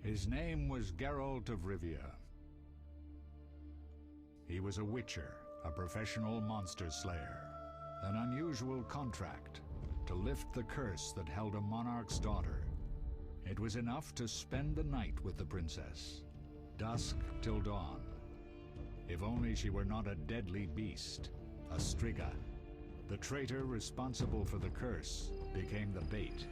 His name was Geralt of Rivia. He was a witcher, a professional monster slayer. An unusual contract to lift the curse that held a monarch's daughter. It was enough to spend the night with the princess, dusk till dawn. If only she were not a deadly beast, a striga. The traitor responsible for the curse became the bait.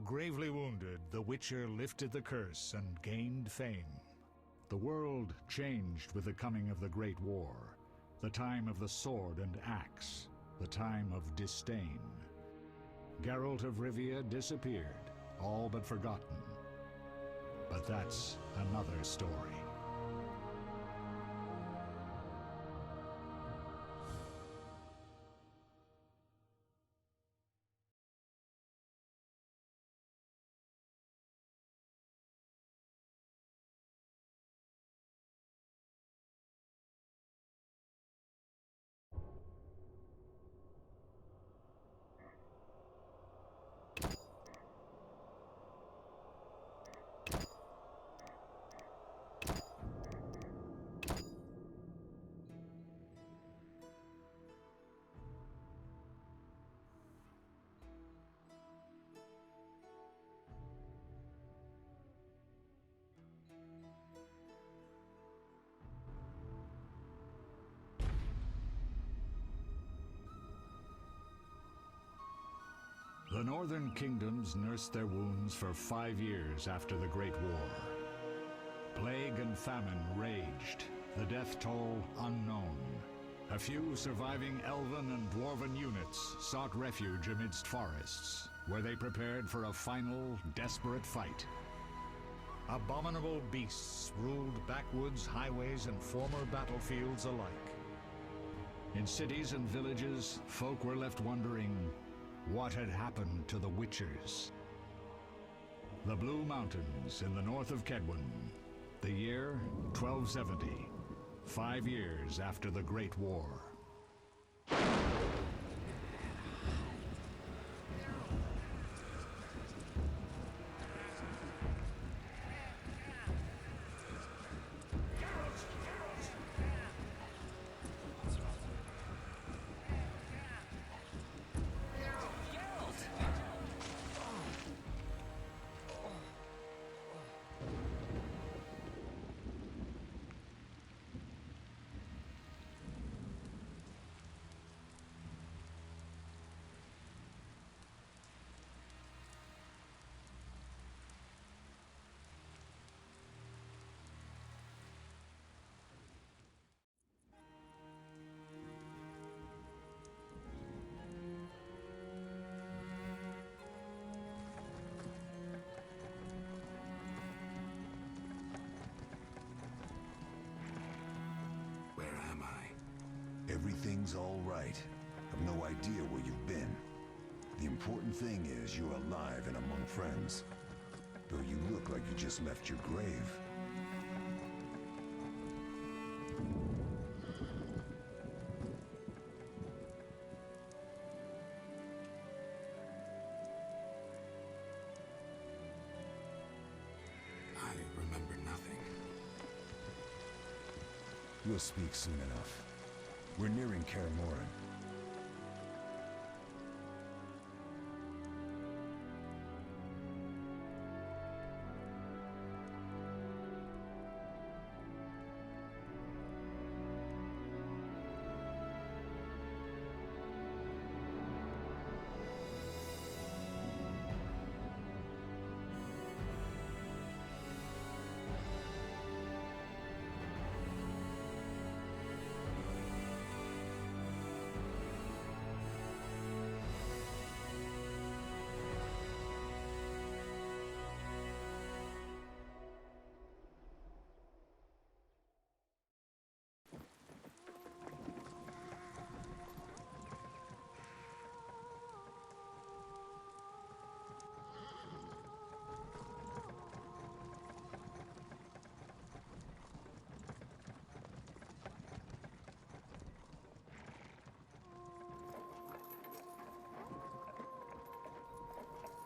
gravely wounded, the Witcher lifted the curse and gained fame. The world changed with the coming of the Great War, the time of the sword and axe, the time of disdain. Geralt of Rivia disappeared, all but forgotten. But that's another story. The northern kingdoms nursed their wounds for 5 years after the Great War. Plague and famine raged, the death toll unknown. A few surviving elven and dwarven units sought refuge amidst forests, where they prepared for a final, desperate fight. Abominable beasts ruled backwoods, highways, and former battlefields alike. In cities and villages, folk were left wondering, what had happened to the Witchers? The Blue Mountains in the north of Kedwen. The year 1270, 5 years after the Great War. Everything's all right. I've no idea where you've been. The important thing is you're alive and among friends. Though you look like you just left your grave. I remember nothing. We'll speak soon enough. We're nearing Kaer Morhen.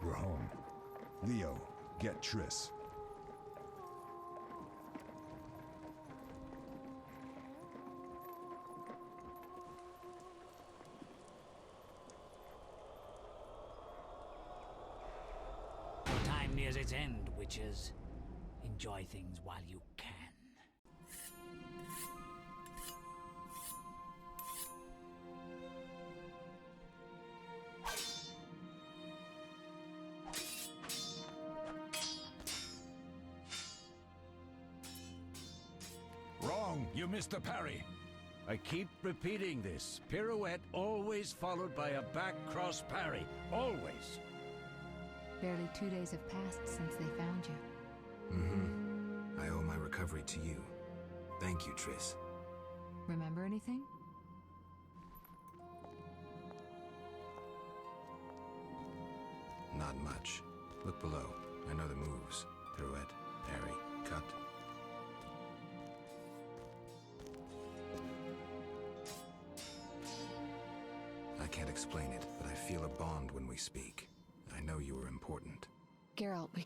We're home. Leo, get Triss. Time nears its end, witches. Enjoy things while you can. Wrong. You missed the parry. I keep repeating this. Pirouette always followed by a back cross parry. Always. Barely 2 days have passed since they found you. Mm-hmm. I owe my recovery to you. Thank you, Triss. Remember anything? Not much. Look below. I know the moves. Pirouette, parry, cut. I can't explain it, but I feel a bond when we speak. I know you are important. Geralt, we...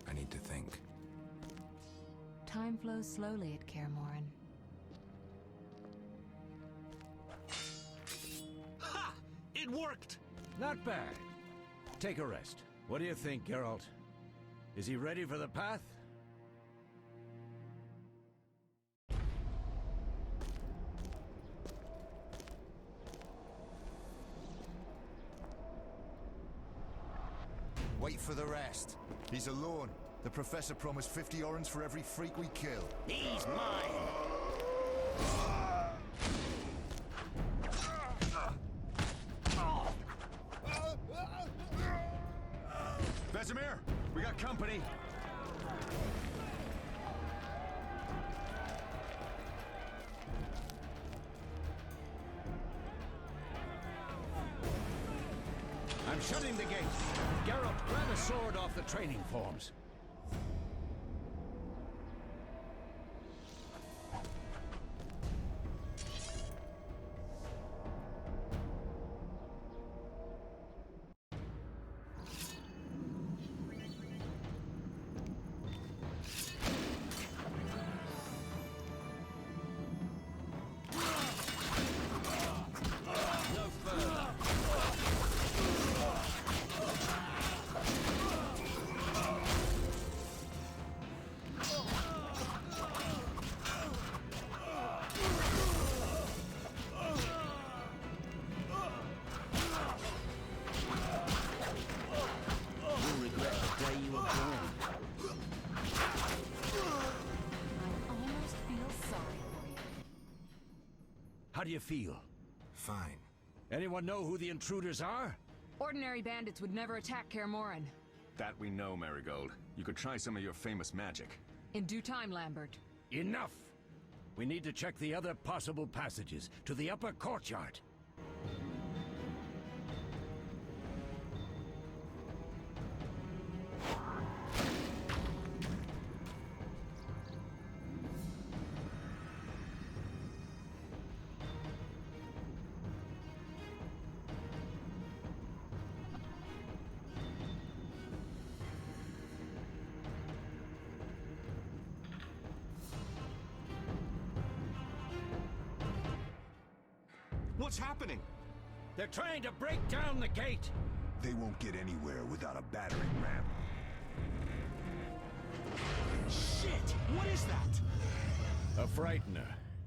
I need to think. Time flows slowly at Kaer Morhen. Ha! It worked! Not bad. Take a rest. What do you think, Geralt? Is he ready for the path? Wait for the rest. He's alone. The Professor promised 50 orens for every freak we kill. He's mine! Vesemir, we got company. I'm shutting the gate. Geralt, grab a sword off the training forms. How do you feel? Fine. Anyone know who the intruders are? Ordinary bandits would never attack Kaer Morhen. That we know, Marigold. You could try some of your famous magic. In due time, Lambert. Enough! We need to check the other possible passages to the upper courtyard. What's happening? They're trying to break down the gate! They won't get anywhere without a battering ram. Shit! What is that? A frightener.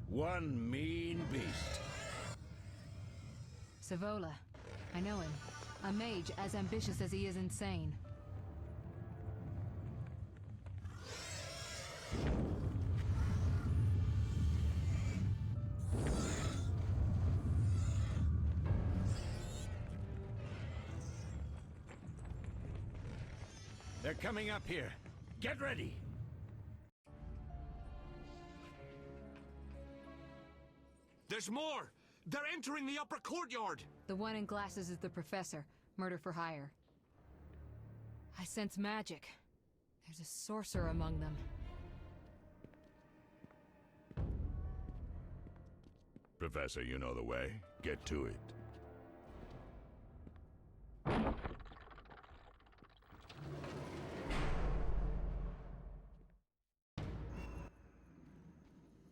One mean beast. Savola. I know him. A mage as ambitious as he is insane. They're coming up here. Get ready! There's more! They're entering the upper courtyard! The one in glasses is the Professor. Murder for hire. I sense magic. There's a sorcerer among them. Professor, you know the way. Get to it.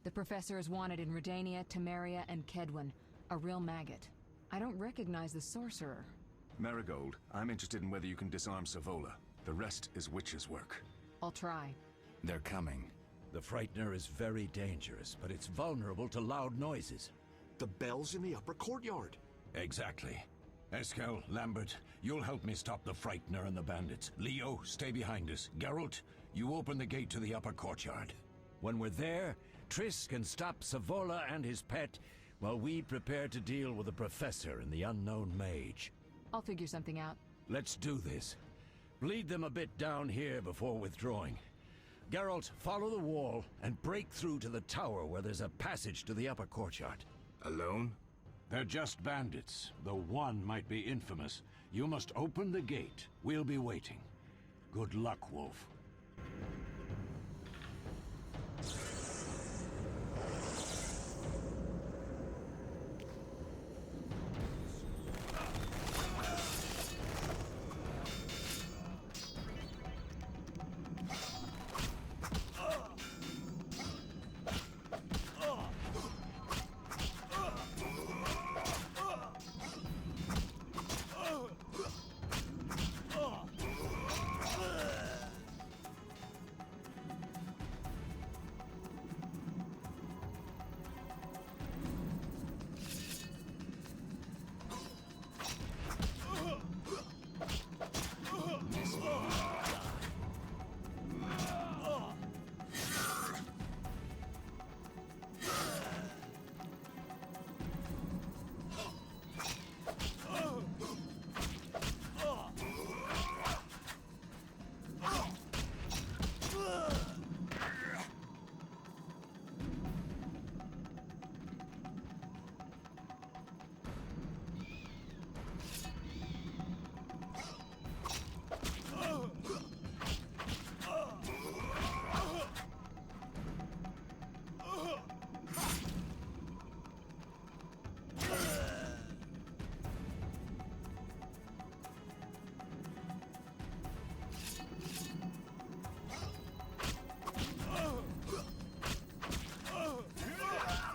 The Professor is wanted in Redania, Temeria, and Kedwen. A real maggot. I don't recognize the sorcerer. Marigold, I'm interested in whether you can disarm Savola. The rest is witch's work. I'll try. They're coming. The Frightener is very dangerous, but it's vulnerable to loud noises. The bell's in the upper courtyard. Exactly. Eskel, Lambert, you'll help me stop the Frightener and the bandits. Leo, stay behind us. Geralt, you open the gate to the upper courtyard. When we're there, Triss can stop Savola and his pet while we prepare to deal with the Professor and the unknown mage. I'll figure something out. Let's do this. Bleed them a bit down here before withdrawing. Geralt, follow the wall and break through to the tower where there's a passage to the upper courtyard. Alone? They're just bandits, though one might be infamous. You must open the gate. We'll be waiting. Good luck, Wolf.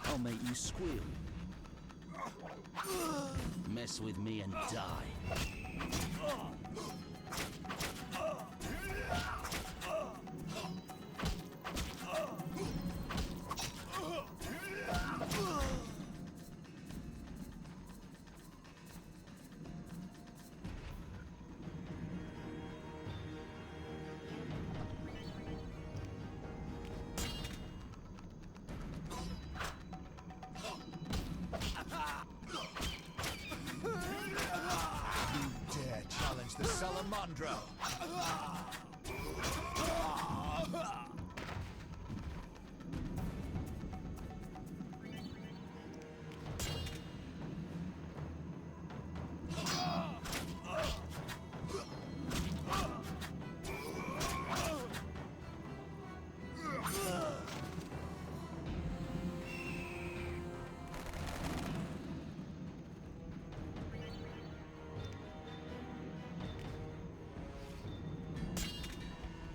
I'll make you squeal. Mess with me and die. The Salamandra!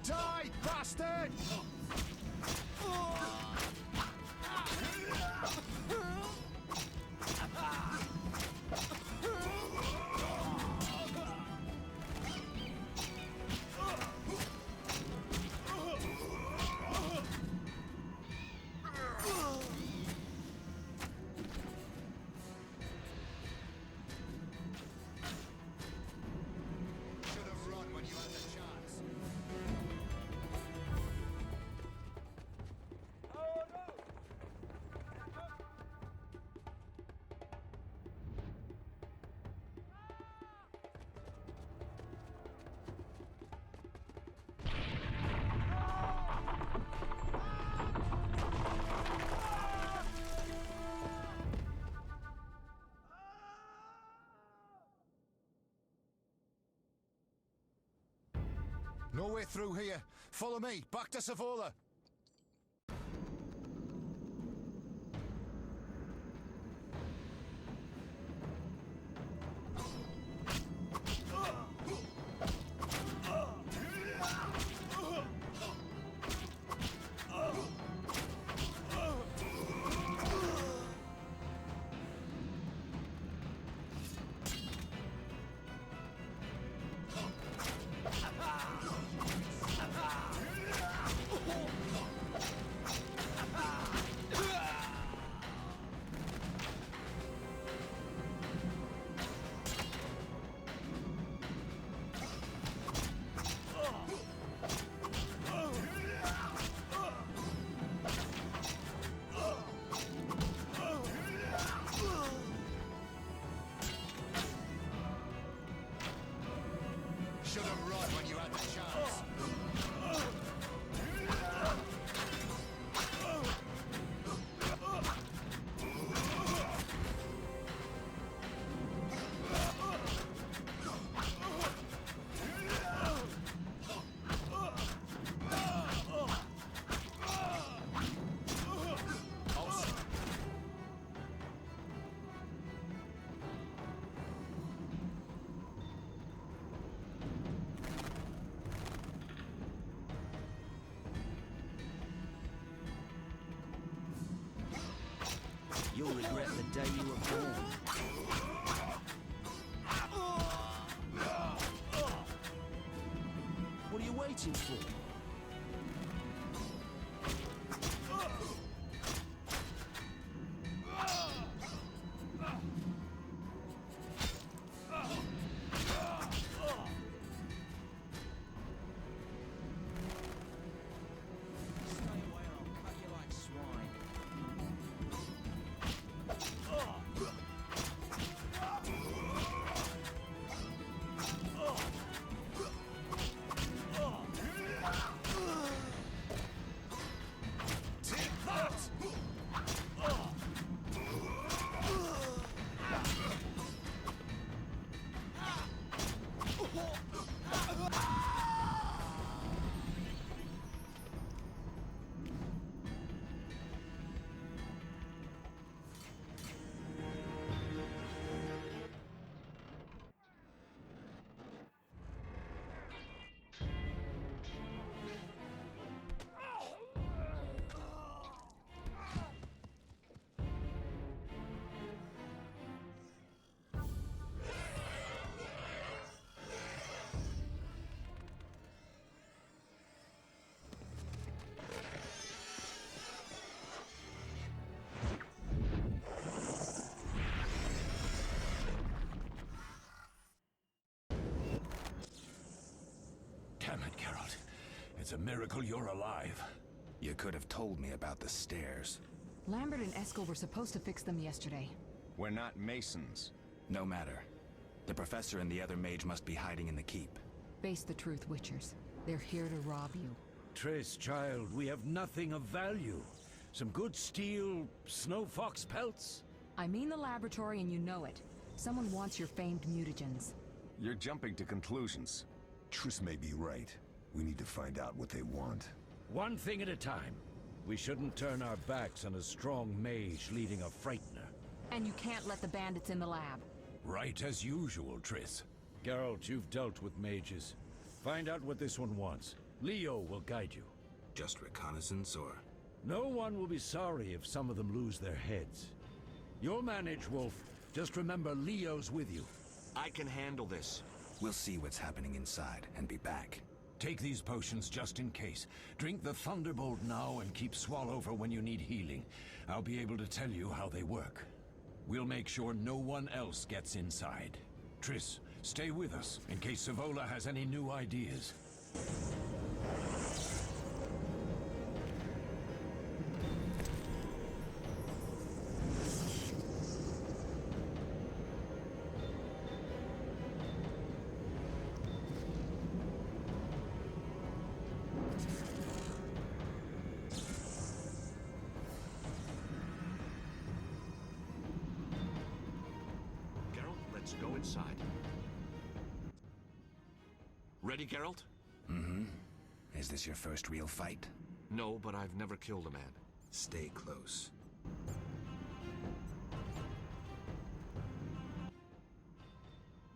Die, bastard! Should have run when you had the chance. No way through here. Follow me. Back to Savola. You'll regret the day you were born. What are you waiting for? Damn it, Geralt. It's a miracle you're alive. You could have told me about the stairs. Lambert and Eskel were supposed to fix them yesterday. We're not Masons. No matter. The Professor and the other mage must be hiding in the keep. Face the truth, Witchers. They're here to rob you. Triss, child, we have nothing of value. Some good steel snow fox pelts? I mean the laboratory and you know it. Someone wants your famed mutagens. You're jumping to conclusions. Triss may be right. We need to find out what they want. One thing at a time. We shouldn't turn our backs on a strong mage leading a frightener. And you can't let the bandits in the lab. Right as usual, Triss. Geralt, you've dealt with mages. Find out what this one wants. Leo will guide you. Just reconnaissance, or...? No one will be sorry if some of them lose their heads. You'll manage, Wolf. Just remember Leo's with you. I can handle this. We'll see what's happening inside and be back. Take these potions just in case. Drink the Thunderbolt now and keep Swallover when you need healing. I'll be able to tell you how they work. We'll make sure no one else gets inside. Triss, stay with us in case Savola has any new ideas. Let's go inside. Ready, Geralt? Mm-hmm. Is this your first real fight? No, but I've never killed a man. Stay close.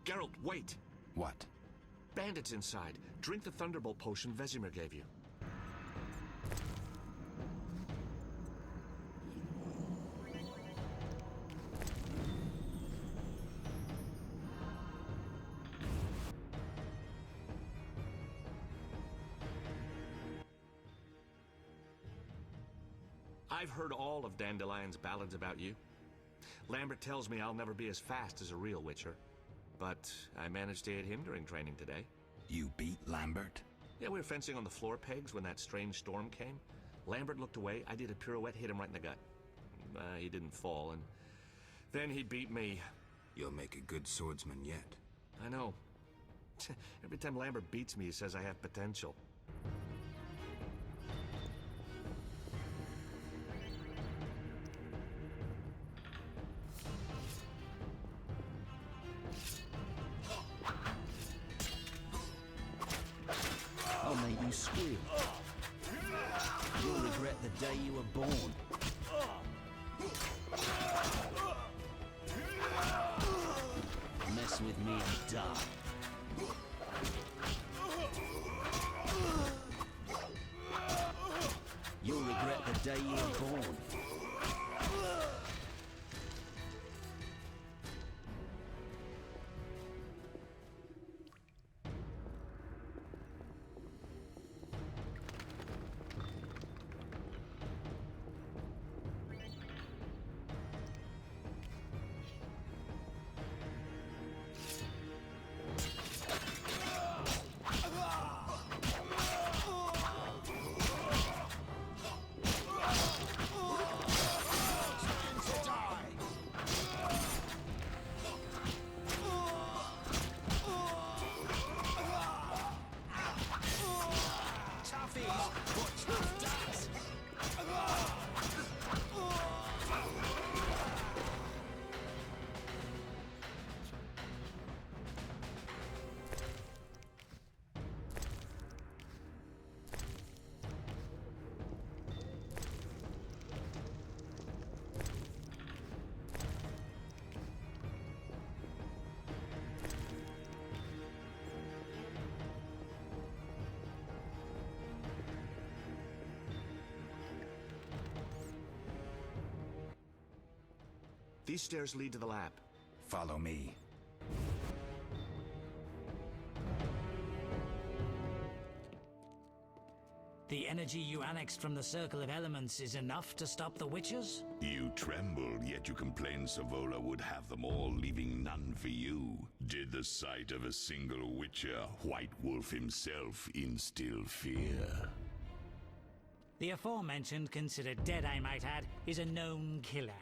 Geralt, wait! What? Bandits inside. Drink the Thunderbolt potion Vesemir gave you. I've heard all of Dandelion's ballads about you. Lambert tells me I'll never be as fast as a real Witcher. But I managed to hit him during training today. You beat Lambert? Yeah, we were fencing on the floor pegs when that strange storm came. Lambert looked away, I did a pirouette, hit him right in the gut. He didn't fall, and then he beat me. You'll make a good swordsman yet. I know. Every time Lambert beats me, he says I have potential. I'll make you squeal. You'll regret the day you were born. Mess with me and die. You'll regret the day you were born. These stairs lead to the lab. Follow me. The energy you annexed from the Circle of Elements is enough to stop the Witchers? You trembled, yet you complained Savola would have them all, leaving none for you. Did the sight of a single Witcher, White Wolf himself, instill fear? The aforementioned, considered dead I might add, is a known killer.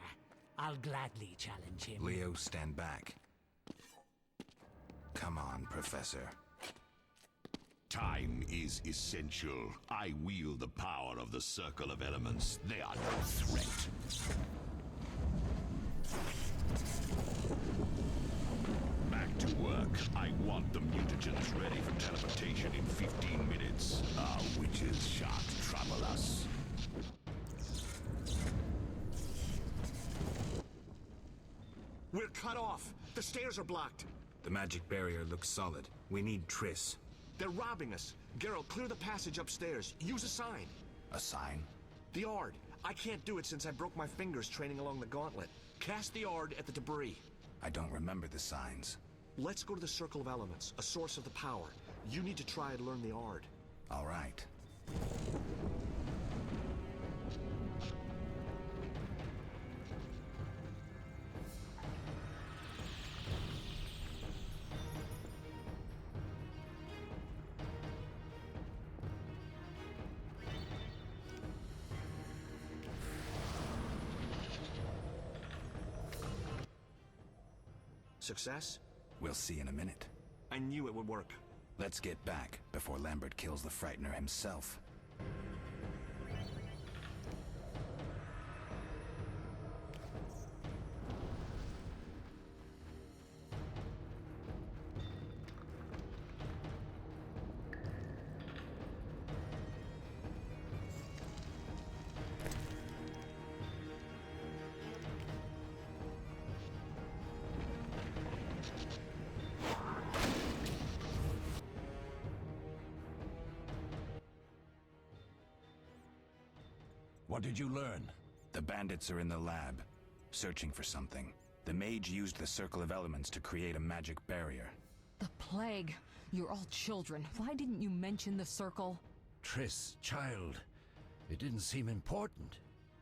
I'll gladly challenge him. Leo, stand back. Come on, Professor. Time is essential. I wield the power of the Circle of Elements. They are no threat. Back to work. I want the mutagens ready for teleportation in 15 minutes. Our witches shan't trouble us. We're cut off. The stairs are blocked. The magic barrier looks solid. We need Triss. They're robbing us. Geralt, clear the passage upstairs. Use a sign. A sign? The Ard. I can't do it since I broke my fingers training along the gauntlet. Cast the Ard at the debris. I don't remember the signs. Let's go to the Circle of Elements, a source of the power. You need to try and learn the Ard. All right. Success? We'll see in a minute. I knew it would work. Let's get back before Lambert kills the Frightener himself. What did you learn? The bandits are in the lab, searching for something. The mage used the Circle of Elements to create a magic barrier. The plague. You're all children. Why didn't you mention the circle? Triss, child. It didn't seem important.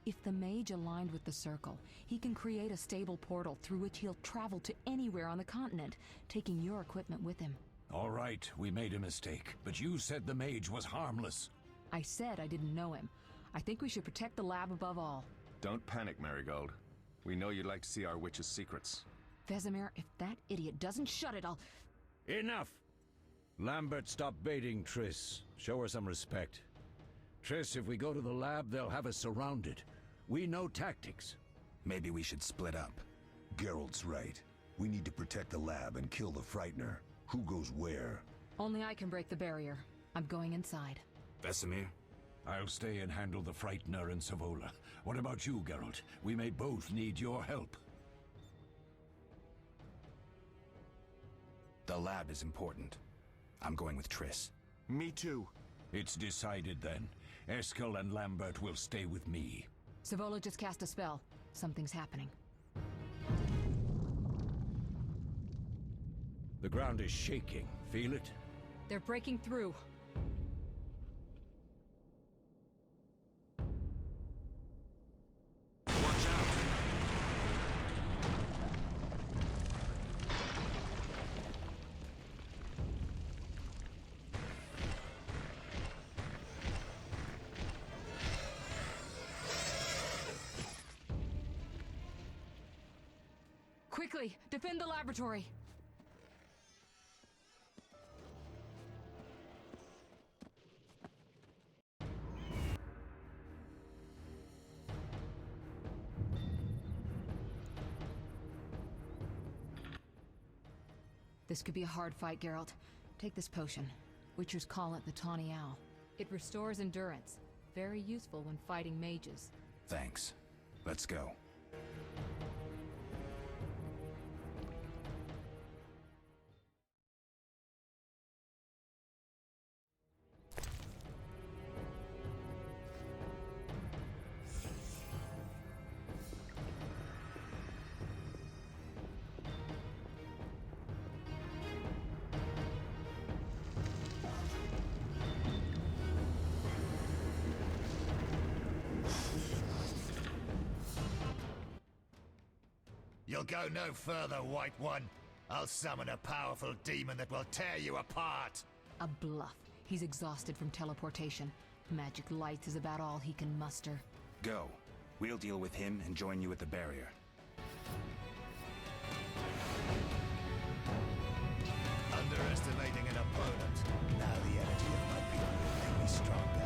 If the mage aligned with the circle, he can create a stable portal through which he'll travel to anywhere on the continent, taking your equipment with him. All right, we made a mistake, but you said the mage was harmless. I said I didn't know him. I think we should protect the lab above all. Don't panic, Marigold. We know you'd like to see our witch's secrets. Vesemir, if that idiot doesn't shut it, I'll... Enough! Lambert, stop baiting Triss. Show her some respect. Triss, if we go to the lab, they'll have us surrounded. We know tactics. Maybe we should split up. Geralt's right. We need to protect the lab and kill the Frightener. Who goes where? Only I can break the barrier. I'm going inside. Vesemir? I'll stay and handle the Frightener and Savola. What about you, Geralt? We may both need your help. The lab is important. I'm going with Triss. Me too. It's decided then. Eskel and Lambert will stay with me. Savola just cast a spell. Something's happening. The ground is shaking. Feel it? They're breaking through. Watch out! Quickly, defend the laboratory! This could be a hard fight, Geralt. Take this potion. Witchers call it the Tawny Owl. It restores endurance. Very useful when fighting mages. Thanks. Let's go. You'll go no further, White One. I'll summon a powerful demon that will tear you apart. A bluff. He's exhausted from teleportation. Magic lights is about all he can muster. Go. We'll deal with him and join you at the barrier. Underestimating an opponent. Now the energy of my people will make me stronger.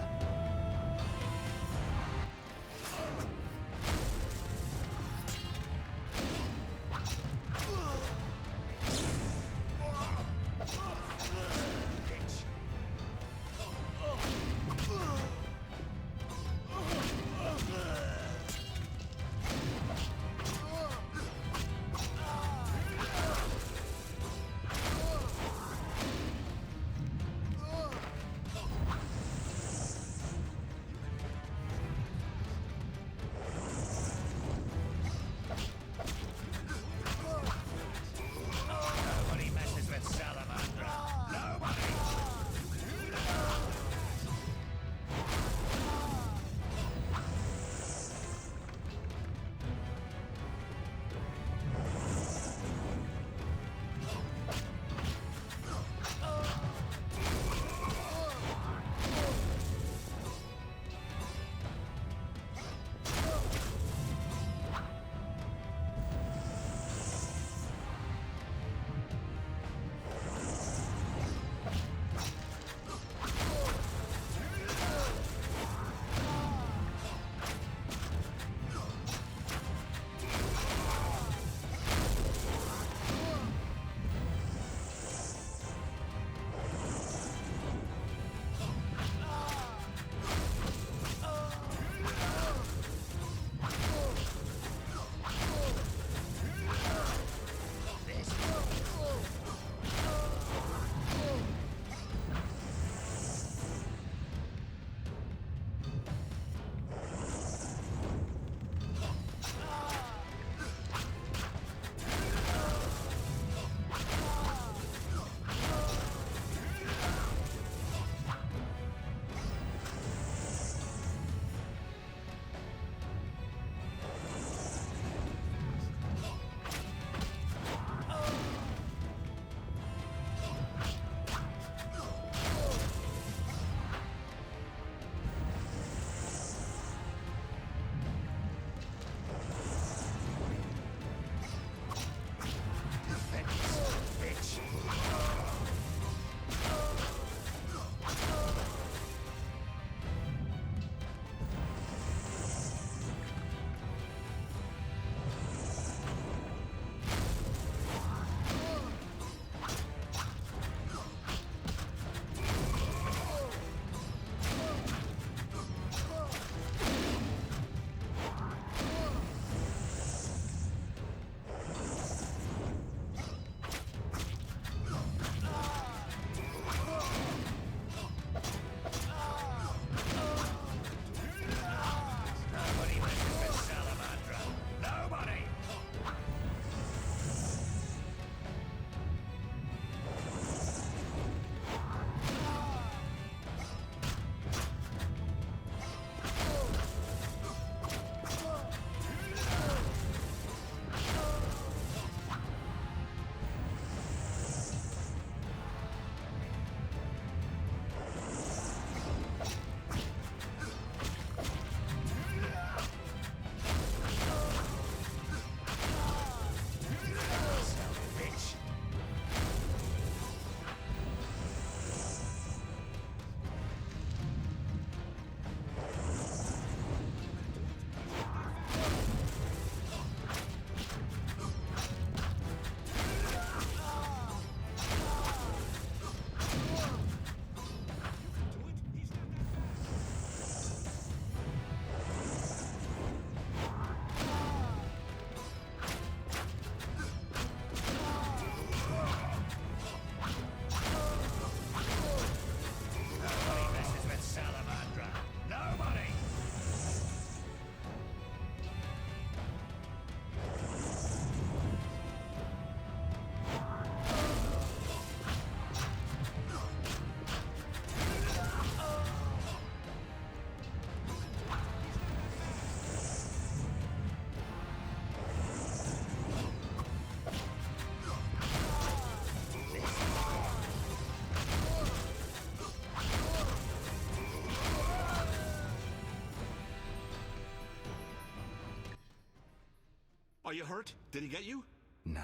Are you hurt? Did he get you? Nah.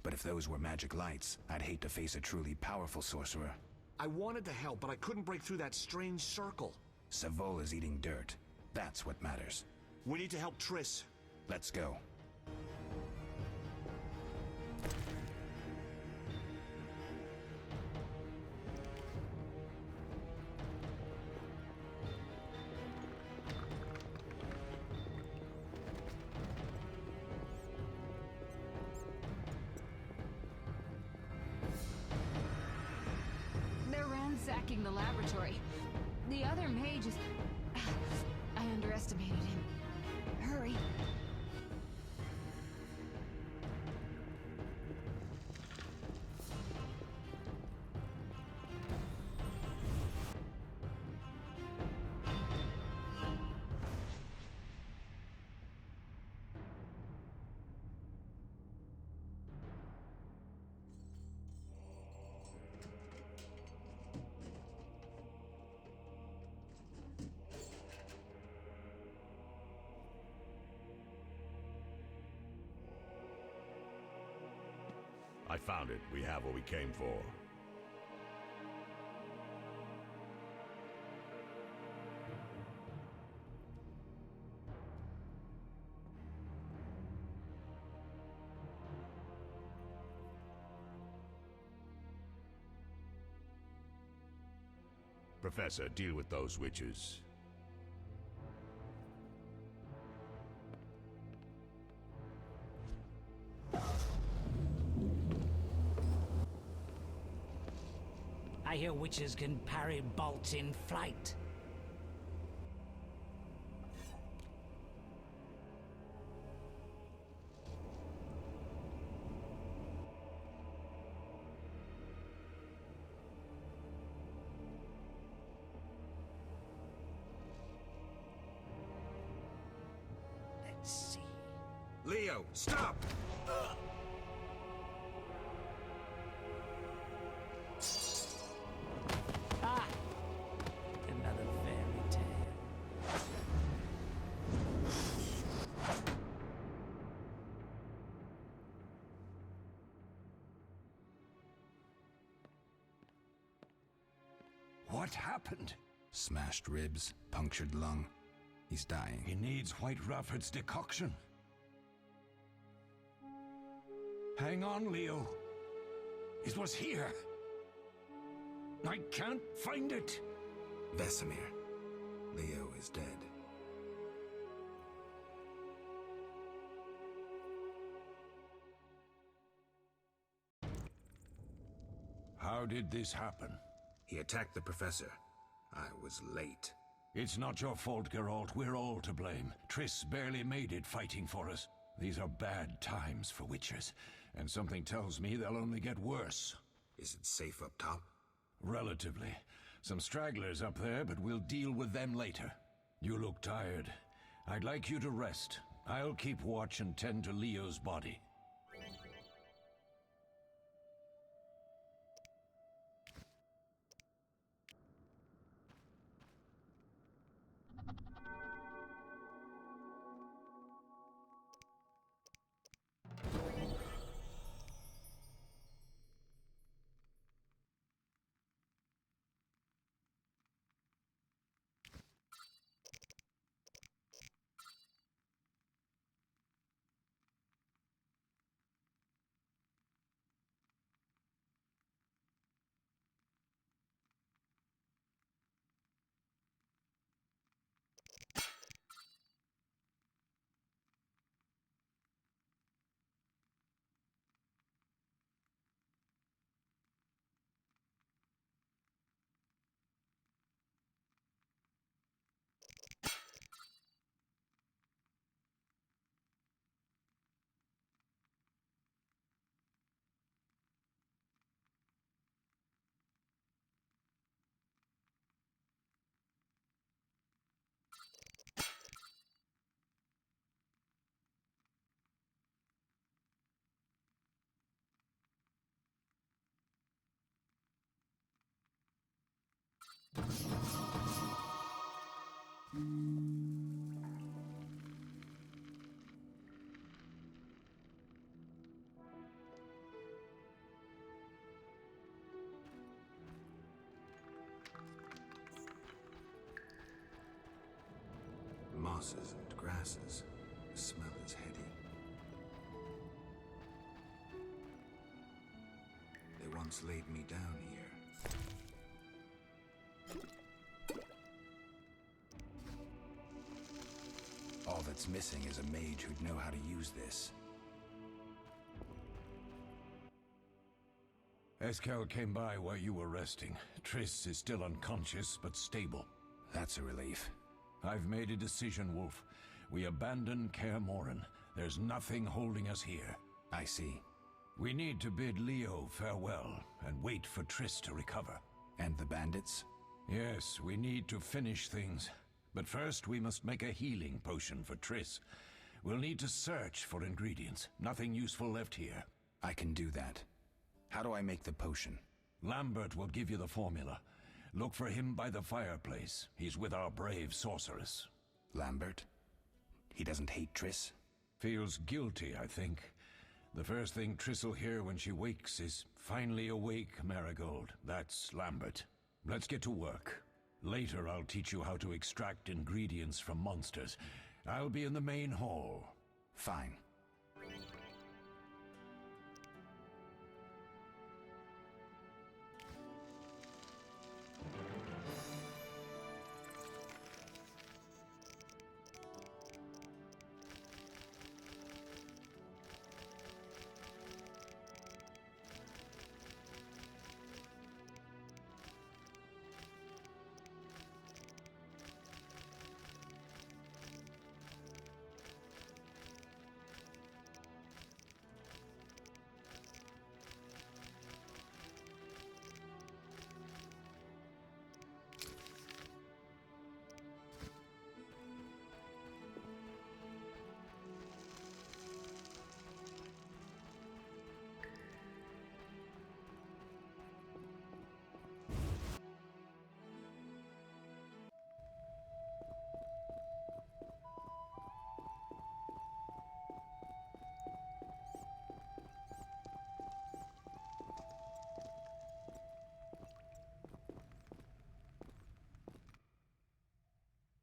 But if those were magic lights, I'd hate to face a truly powerful sorcerer. I wanted to help, but I couldn't break through that strange circle. Savola's eating dirt. That's what matters. We need to help Triss. Let's go. They're ransacking the laboratory. The other mage is... I underestimated him. Hurry. I found it. We have what we came for. Professor, deal with those witches. I hear witches can parry bolts in flight. Let's see. Leo, stop! Ah! Another fairy tale. What happened? Smashed ribs, punctured lung. He's dying. He needs White Rafford's decoction. Hang on, Leo. It was here. I can't find it. Vesemir. Leo is dead. How did this happen? He attacked the professor. I was late. It's not your fault, Geralt. We're all to blame. Triss barely made it fighting for us. These are bad times for witchers, and something tells me they'll only get worse. Is it safe up top? Relatively. Some stragglers up there, but we'll deal with them later. You look tired. I'd like you to rest. I'll keep watch and tend to Leo's body. mosses and grasses. The smell is heady. They once laid me down here. All that's missing is a mage who'd know how to use this. Eskel came by while you were resting. Triss is still unconscious, but stable. That's a relief. I've made a decision, Wolf. We abandon Kaer Morhen. There's nothing holding us here. I see. We need to bid Leo farewell and wait for Triss to recover. And the bandits? Yes, we need to finish things. But first, we must make a healing potion for Triss. We'll need to search for ingredients. Nothing useful left here. I can do that. How do I make the potion? Lambert will give you the formula. Look for him by the fireplace. He's with our brave sorceress. Lambert? He doesn't hate Triss? Feels guilty, I think. The first thing Triss will hear when she wakes is, "Finally awake, Marigold." That's Lambert. Let's get to work. Later, I'll teach you how to extract ingredients from monsters. I'll be in the main hall. Fine.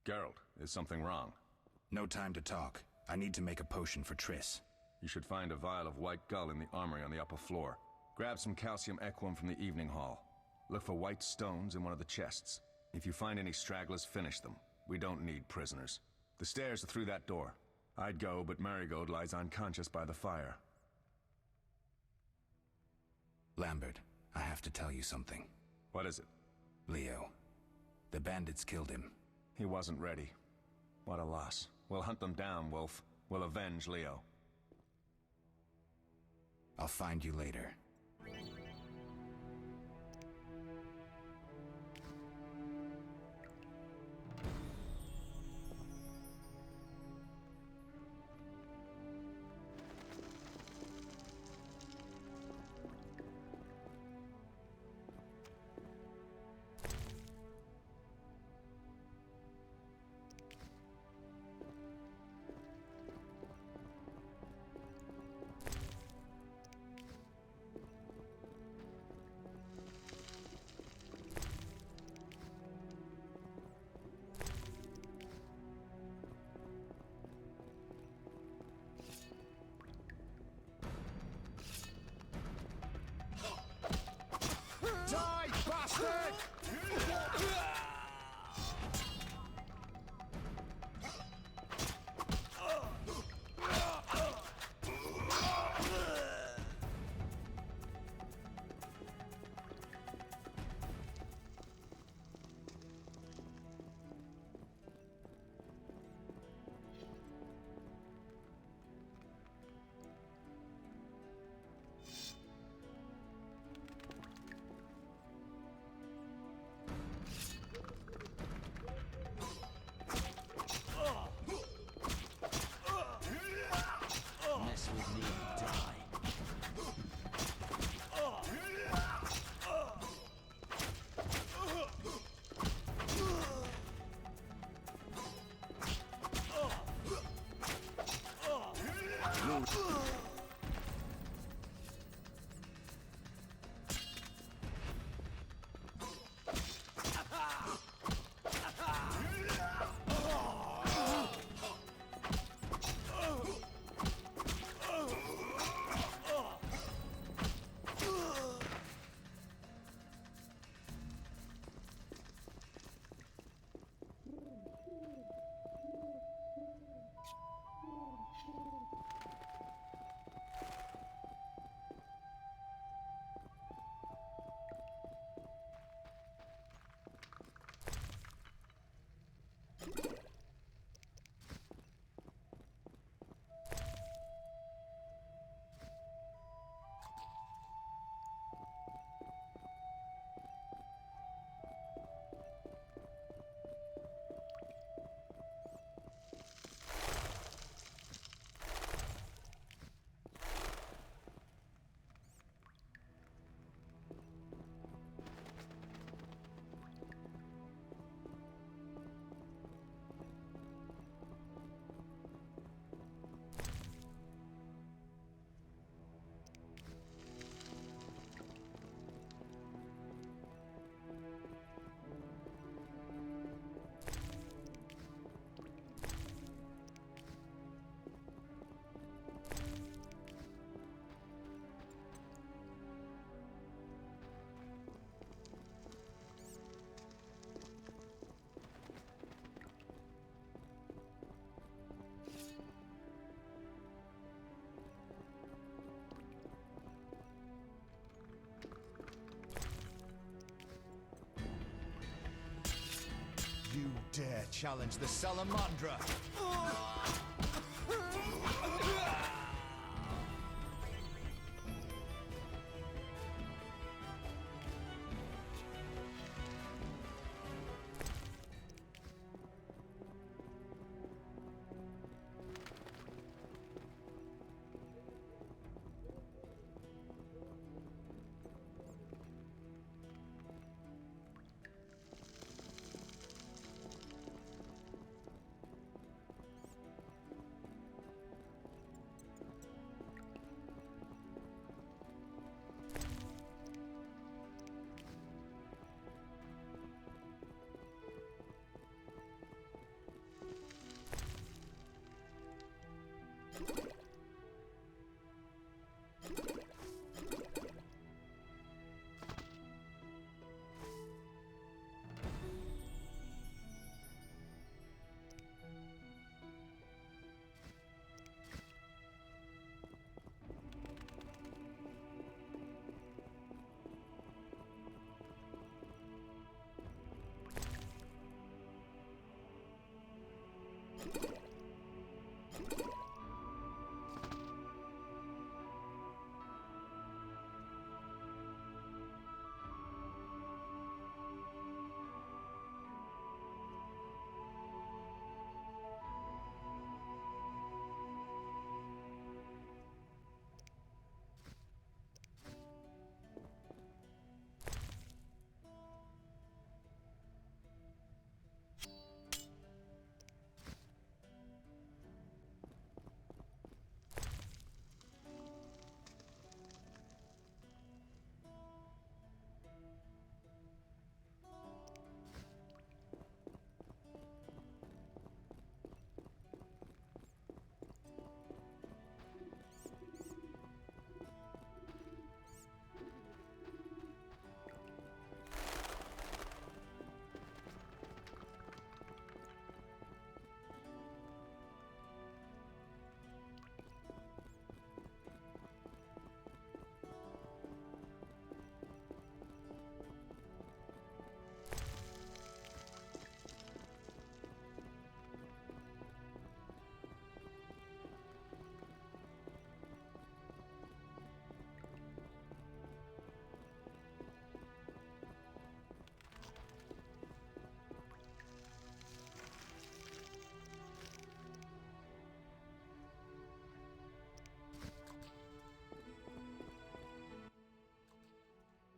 Geralt, is something wrong? No time to talk. I need to make a potion for Triss. You should find a vial of white gull in the armory on the upper floor. Grab some calcium equum from the evening hall. Look for white stones in one of the chests. If you find any stragglers, finish them. We don't need prisoners. The stairs are through that door. I'd go, but Marigold lies unconscious by the fire. Lambert, I have to tell you something. What is it? Leo. The bandits killed him. He wasn't ready. What a loss. We'll hunt them down, Wolf. We'll avenge Leo. I'll find you later. challenge the Salamandra!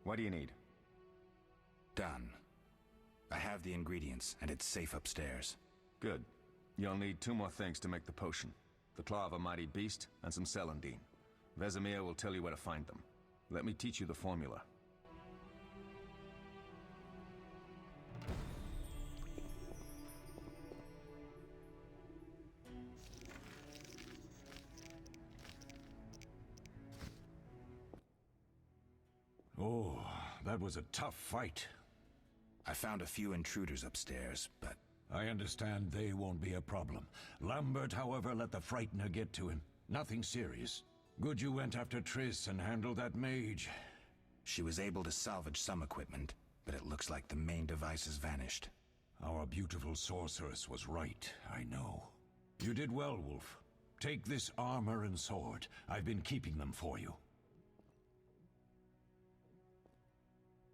What do you need? Done. I have the ingredients, and it's safe upstairs. Good. You'll need 2 more things to make the potion. The claw of a mighty beast, and some celandine. Vesemir will tell you where to find them. Let me teach you the formula. Oh, that was a tough fight. I found a few intruders upstairs, but... I understand they won't be a problem. Lambert, however, let the Frightener get to him. Nothing serious. Good you went after Triss and handled that mage. She was able to salvage some equipment, but it looks like the main device has vanished. Our beautiful sorceress was right, I know. You did well, Wolf. Take this armor and sword. I've been keeping them for you.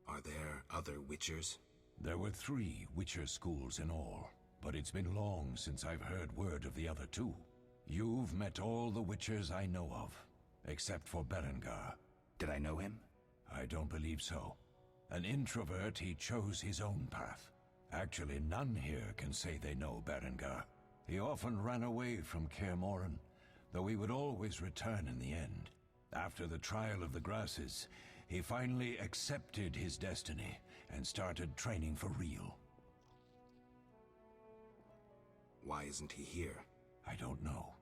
Are there other Witchers? There were 3 Witcher schools in all, but it's been long since I've heard word of the other 2. You've met all the Witchers I know of, except for Berengar. Did I know him? I don't believe so. An introvert, he chose his own path. Actually, none here can say they know Berengar. He often ran away from Kaer Morhen, though he would always return in the end. After the trial of the grasses, he finally accepted his destiny and started training for real. Why isn't he here? I don't know.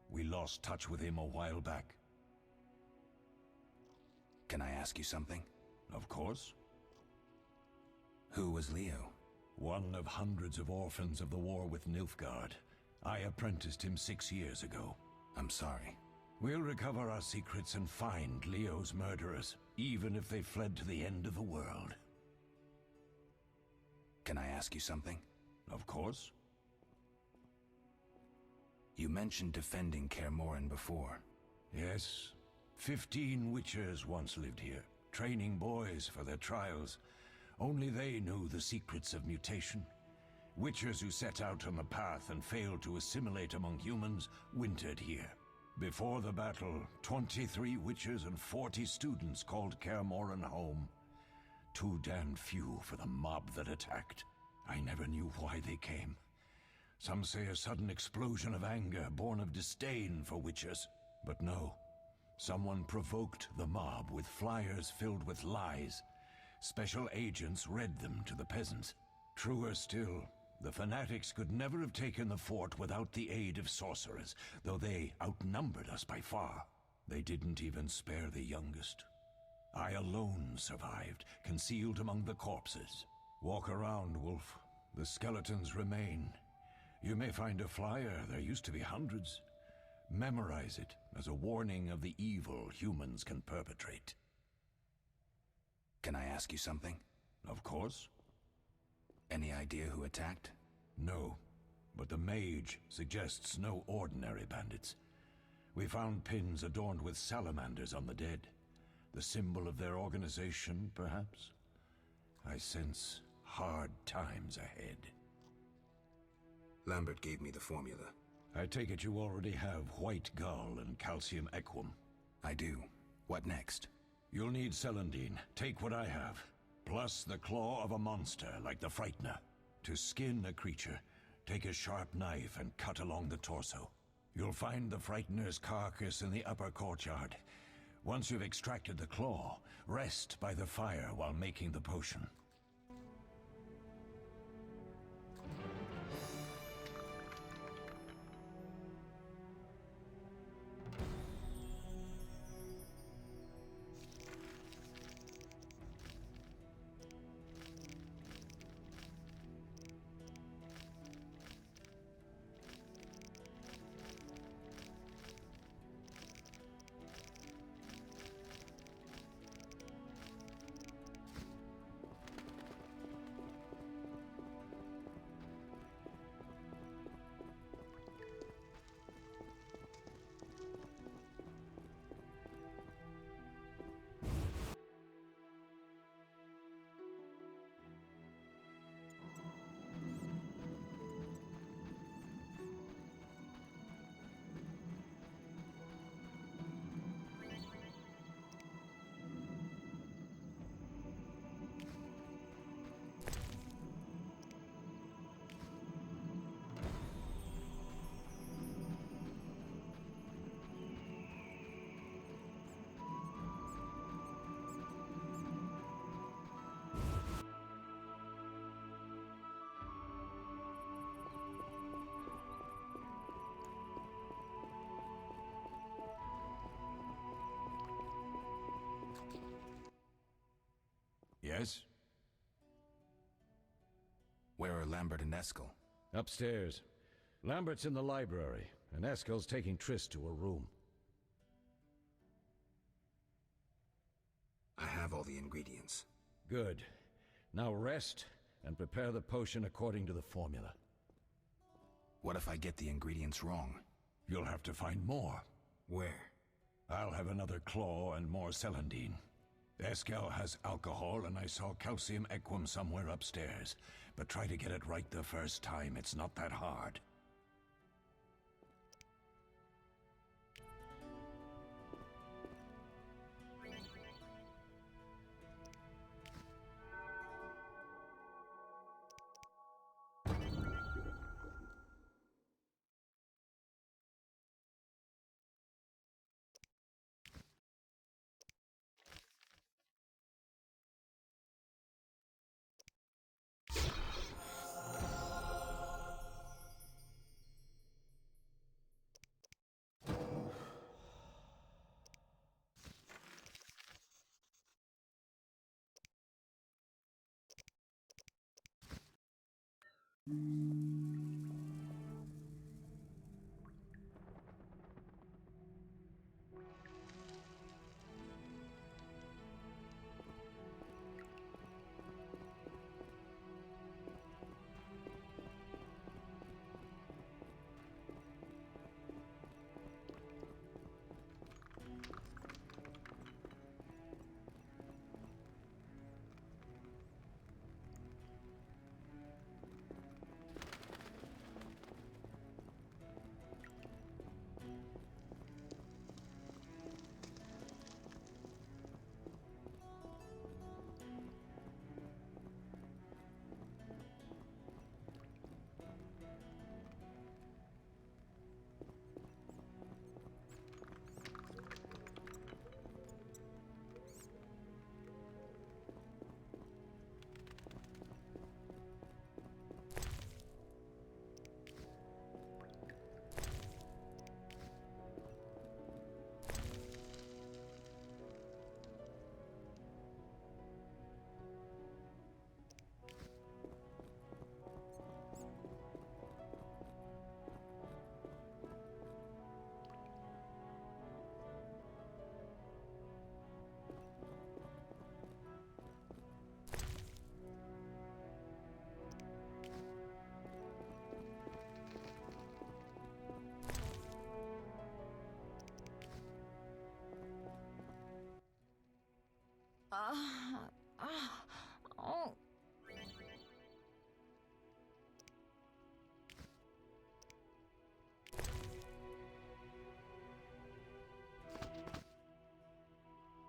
We lost touch with him a while back. Can I ask you something? Of course. Who was Leo? One of hundreds of orphans of the war with Nilfgaard. I apprenticed him 6 years ago. I'm sorry. We'll recover our secrets and find Leo's murderers, even if they fled to the end of the world. Can I ask you something? Of course. You mentioned defending Kaer Morhen before. Yes. 15 Witchers once lived here, training boys for their trials. Only they knew the secrets of mutation. Witchers who set out on the path and failed to assimilate among humans wintered here. Before the battle, 23 Witchers and 40 students called Kaer Morhen home. Too damned few for the mob that attacked. I never knew why they came. Some say a sudden explosion of anger born of disdain for Witchers. But no. Someone provoked the mob with flyers filled with lies. Special agents read them to the peasants. Truer still, the fanatics could never have taken the fort without the aid of sorcerers, though they outnumbered us by far. They didn't even spare the youngest. I alone survived, concealed among the corpses. Walk around, Wolf. The skeletons remain. You may find a flyer, there used to be hundreds. Memorize it as a warning of the evil humans can perpetrate. Can I ask you something? Of course. Any idea who attacked? No, but the mage suggests no ordinary bandits. We found pins adorned with salamanders on the dead. The symbol of their organization, perhaps? I sense hard times ahead. Lambert gave me the formula. I take it you already have white gull and calcium equum. I do. What next? You'll need celandine. Take what I have. Plus the claw of a monster like the Frightener. To skin a creature, take a sharp knife and cut along the torso. You'll find the Frightener's carcass in the upper courtyard. Once you've extracted the claw, rest by the fire while making the potion. Yes? Where are Lambert and Eskel? Upstairs. Lambert's in the library, and Eskel's taking Triss to a room. I have all the ingredients. Good. Now rest, and prepare the potion according to the formula. What if I get the ingredients wrong? You'll have to find more. Where? I'll have another claw and more celandine. Eskel has alcohol, and I saw calcium equum somewhere upstairs. But try to get it right the first time. It's not that hard. Oh.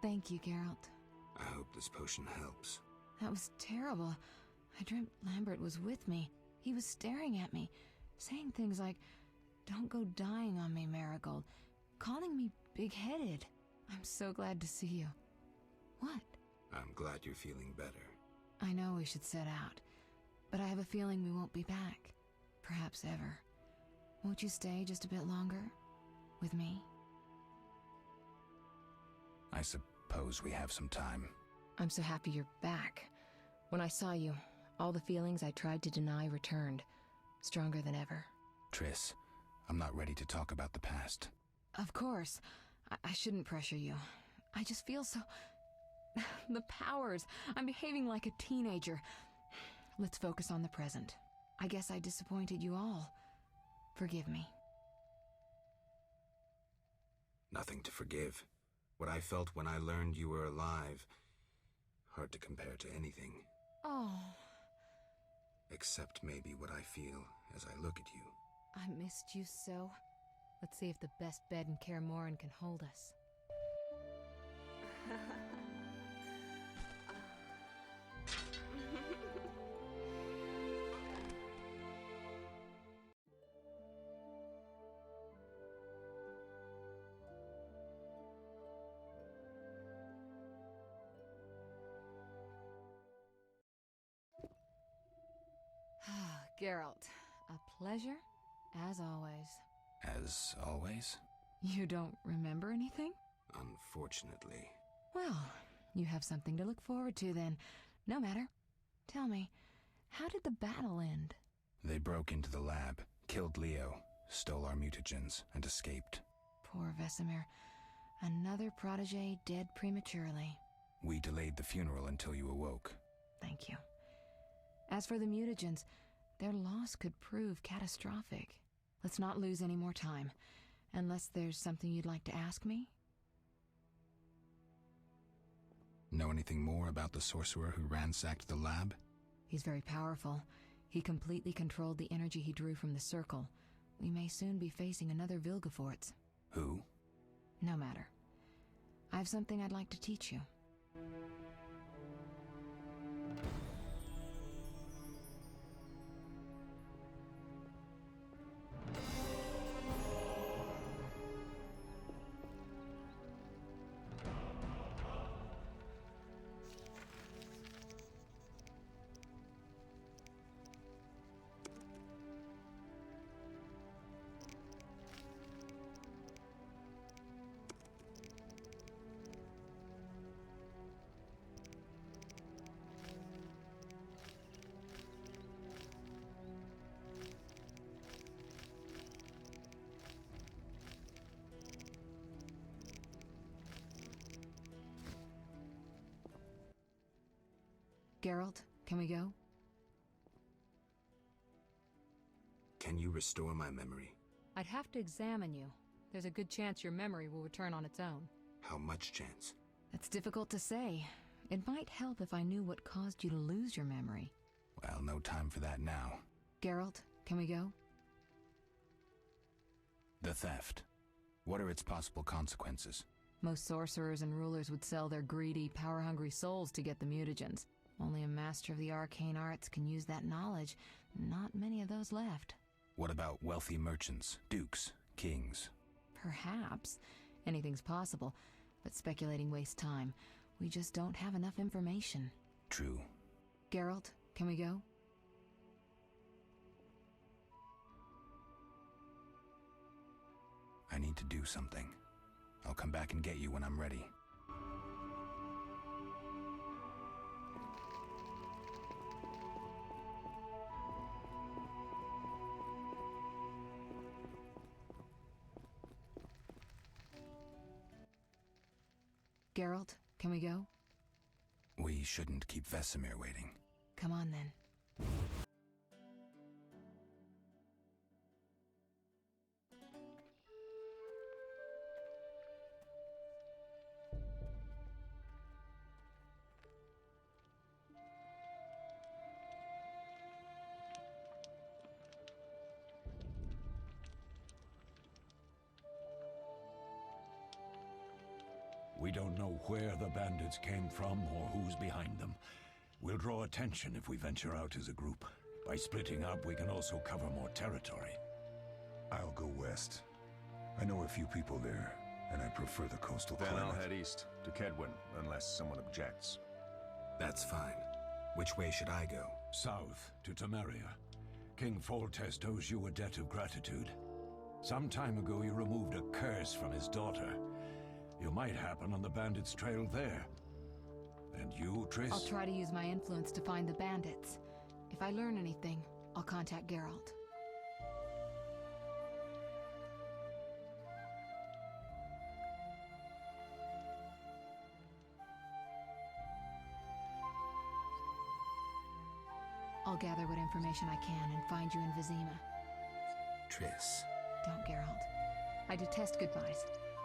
Thank you, Geralt. I hope this potion helps. That was terrible. I dreamt Lambert was with me. He was staring at me, saying things like, "Don't go dying on me, Marigold," calling me big-headed. I'm so glad to see you. What? I'm glad you're feeling better. I know we should set out, but I have a feeling we won't be back. Perhaps ever. Won't you stay just a bit longer? With me? I suppose we have some time. I'm so happy you're back. When I saw you, all the feelings I tried to deny returned, stronger than ever. Triss, I'm not ready to talk about the past. Of course. I shouldn't pressure you. I just feel so... The powers. I'm behaving like a teenager. Let's focus on the present. I guess I disappointed you all. Forgive me. Nothing to forgive. What I felt when I learned you were alive, hard to compare to anything. Oh. Except maybe what I feel as I look at you. I missed you so. Let's see if the best bed in Kaer Morhen can hold us. Geralt, a pleasure, as always. As always? You don't remember anything? Unfortunately. Well, you have something to look forward to then. No matter. Tell me, how did the battle end? They broke into the lab, killed Leo, stole our mutagens, and escaped. Poor Vesemir. Another protege dead prematurely. We delayed the funeral until you awoke. Thank you. As for the mutagens, their loss could prove catastrophic. Let's not lose any more time. Unless there's something you'd like to ask me? Know anything more about the sorcerer who ransacked the lab? He's very powerful. He completely controlled the energy he drew from the circle. We may soon be facing another Vilgefortz. Who? No matter. I have something I'd like to teach you. Geralt, can we go? Can you restore my memory? I'd have to examine you. There's a good chance your memory will return on its own. How much chance? That's difficult to say. It might help if I knew what caused you to lose your memory. Well, no time for that now. Geralt, can we go? The theft. What are its possible consequences? Most sorcerers and rulers would sell their greedy, power-hungry souls to get the mutagens. Only a master of the arcane arts can use that knowledge. Not many of those left. What about wealthy merchants, dukes, kings? Perhaps. Anything's possible, but speculating wastes time. We just don't have enough information. True. Geralt, can we go? I need to do something. I'll come back and get you when I'm ready. Geralt, can we go? We shouldn't keep Vesemir waiting. Come on, then. We don't know where the bandits came from or who's behind them. We'll draw attention if we venture out as a group. By splitting up, we can also cover more territory. I'll go west. I know a few people there, and I prefer the coastal Then climate. I'll head east, to Kedwin, unless someone objects. That's fine. Which way should I go? South, to Temeria. King Foltest owes you a debt of gratitude. Some time ago, you removed a curse from his daughter. You might happen on the bandits' trail there. And you, Triss? I'll try to use my influence to find the bandits. If I learn anything, I'll contact Geralt. I'll gather what information I can and find you in Vizima. Triss. Don't, Geralt. I detest goodbyes.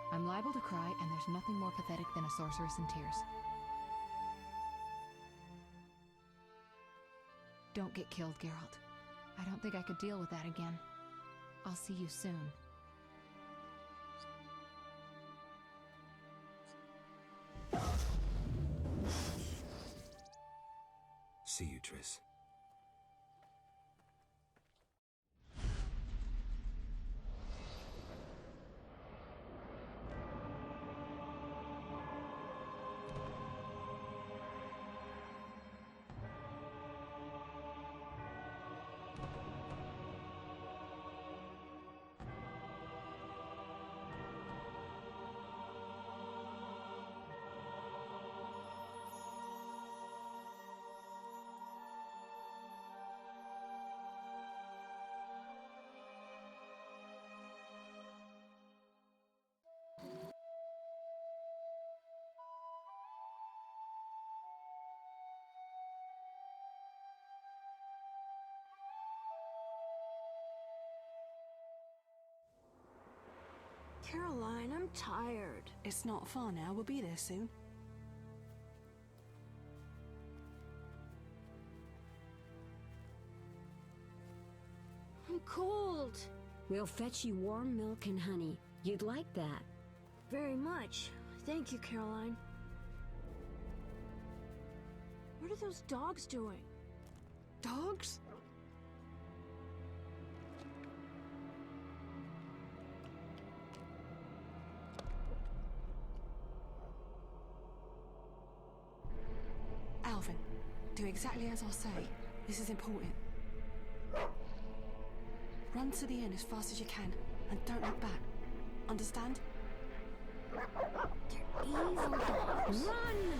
I'm liable to cry, and there's nothing more pathetic than a sorceress in tears. Don't get killed, Geralt. I don't think I could deal with that again. I'll see you soon. See you, Triss. Caroline, I'm tired. It's not far now. We'll be there soon. I'm cold. We'll fetch you warm milk and honey. You'd like that. Very much. Thank you, Caroline. What are those dogs doing? Dogs? Alvin, do exactly as I say. This is important. Run to the inn as fast as you can, and don't look back. Understand? They're evil dogs. Run!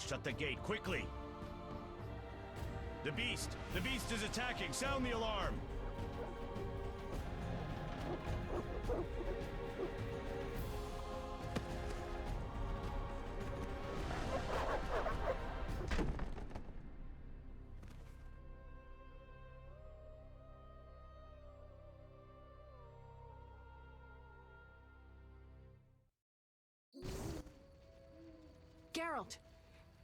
Shut the gate, quickly! The beast! The beast is attacking! Sound the alarm! Geralt!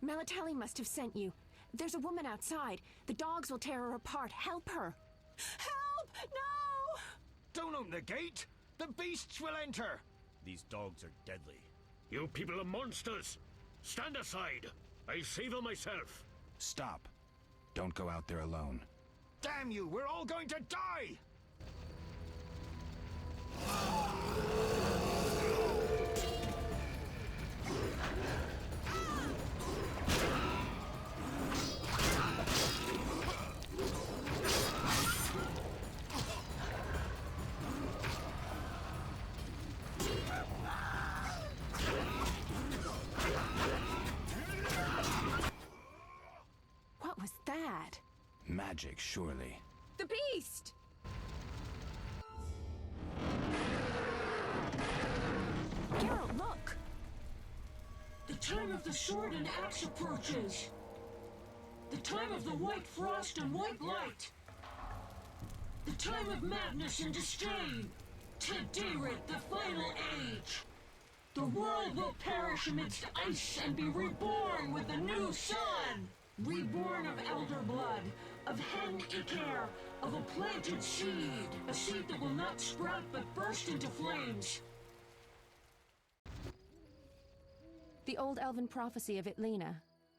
Melitele must have sent you. There's a woman outside. The dogs will tear her apart. Help her. Help! No! Don't open the gate! The beasts will enter! These dogs are deadly. You people are monsters! Stand aside! I'll save them myself! Stop. Don't go out there alone. Damn you! We're all going to die! What was that? Magic, surely. The beast! Geralt, look! The time of the sword and axe approaches. The time of the white frost and white light. The time of madness and disdain. Tadirit, the final age. The world will perish amidst ice and be reborn with a new sun. Reborn of elder blood, of hen Iker, of a planted seed. A seed that will not sprout but burst into flames. The old elven prophecy of Itlena.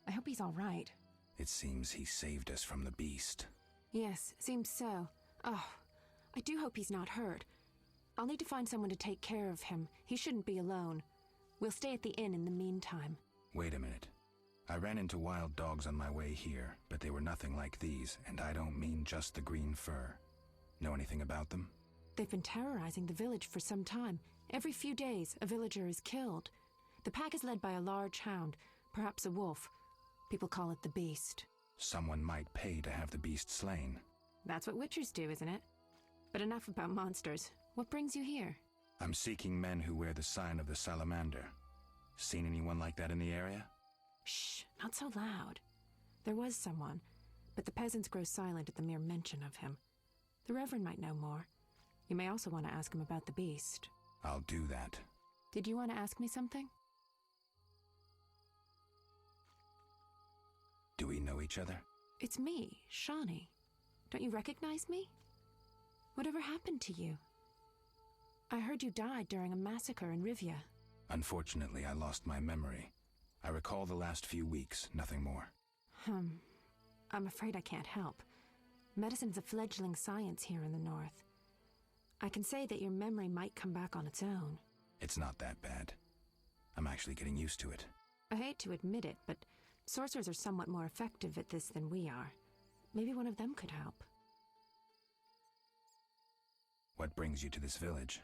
I hope he's all right. It seems he saved us from the beast. Yes, seems so. Oh, I do hope he's not hurt. I'll need to find someone to take care of him. He shouldn't be alone. We'll stay at the inn in the meantime. Wait a minute. I ran into wild dogs on my way here, but they were nothing like these, and I don't mean just the green fur. Know anything about them? They've been terrorizing the village for some time. Every few days, a villager is killed. The pack is led by a large hound, perhaps a wolf. People call it the Beast. Someone might pay to have the beast slain. That's what witchers do, isn't it? But enough about monsters. What brings you here? I'm seeking men who wear the sign of the salamander. Seen anyone like that in the area? Shh, not so loud. There was someone, but the peasants grow silent at the mere mention of him. The Reverend might know more. You may also want to ask him about the beast. I'll do that. Did you want to ask me something? Do we know each other? It's me, Shawnee. Don't you recognize me? Whatever happened to you? I heard you died during a massacre in Rivia. Unfortunately, I lost my memory. I recall the last few weeks, nothing more. I'm afraid I can't help. Medicine's a fledgling science here in the north. I can say that your memory might come back on its own. It's not that bad. I'm actually getting used to it. I hate to admit it, but sorcerers are somewhat more effective at this than we are. Maybe one of them could help. What brings you to this village?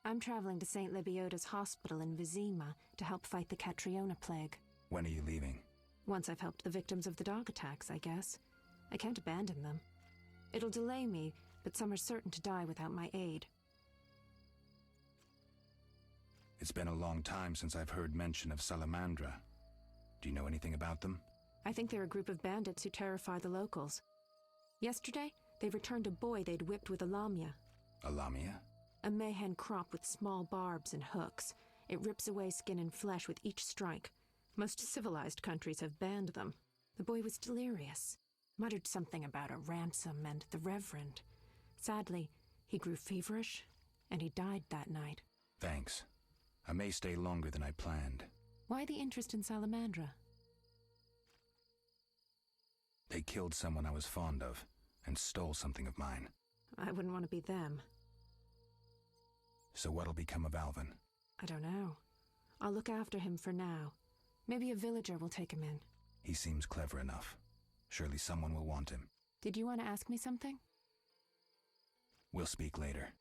I'm traveling to St. Lebioda's hospital in Vizima to help fight the Catriona plague. When are you leaving? Once I've helped the victims of the dog attacks, I guess. I can't abandon them. It'll delay me, but some are certain to die without my aid. It's been a long time since I've heard mention of Salamandra. Do you know anything about them? I think they're a group of bandits who terrify the locals. Yesterday, they returned a boy they'd whipped with a lamia. A lamia? A mayhen crop with small barbs and hooks. It rips away skin and flesh with each strike. Most civilized countries have banned them. The boy was delirious. Muttered something about a ransom and the Reverend. Sadly, he grew feverish, and he died that night. Thanks. I may stay longer than I planned. Why the interest in Salamandra? They killed someone I was fond of, and stole something of mine. I wouldn't want to be them. So what'll become of Alvin? I don't know. I'll look after him for now. Maybe a villager will take him in. He seems clever enough. Surely someone will want him. Did you want to ask me something? We'll speak later.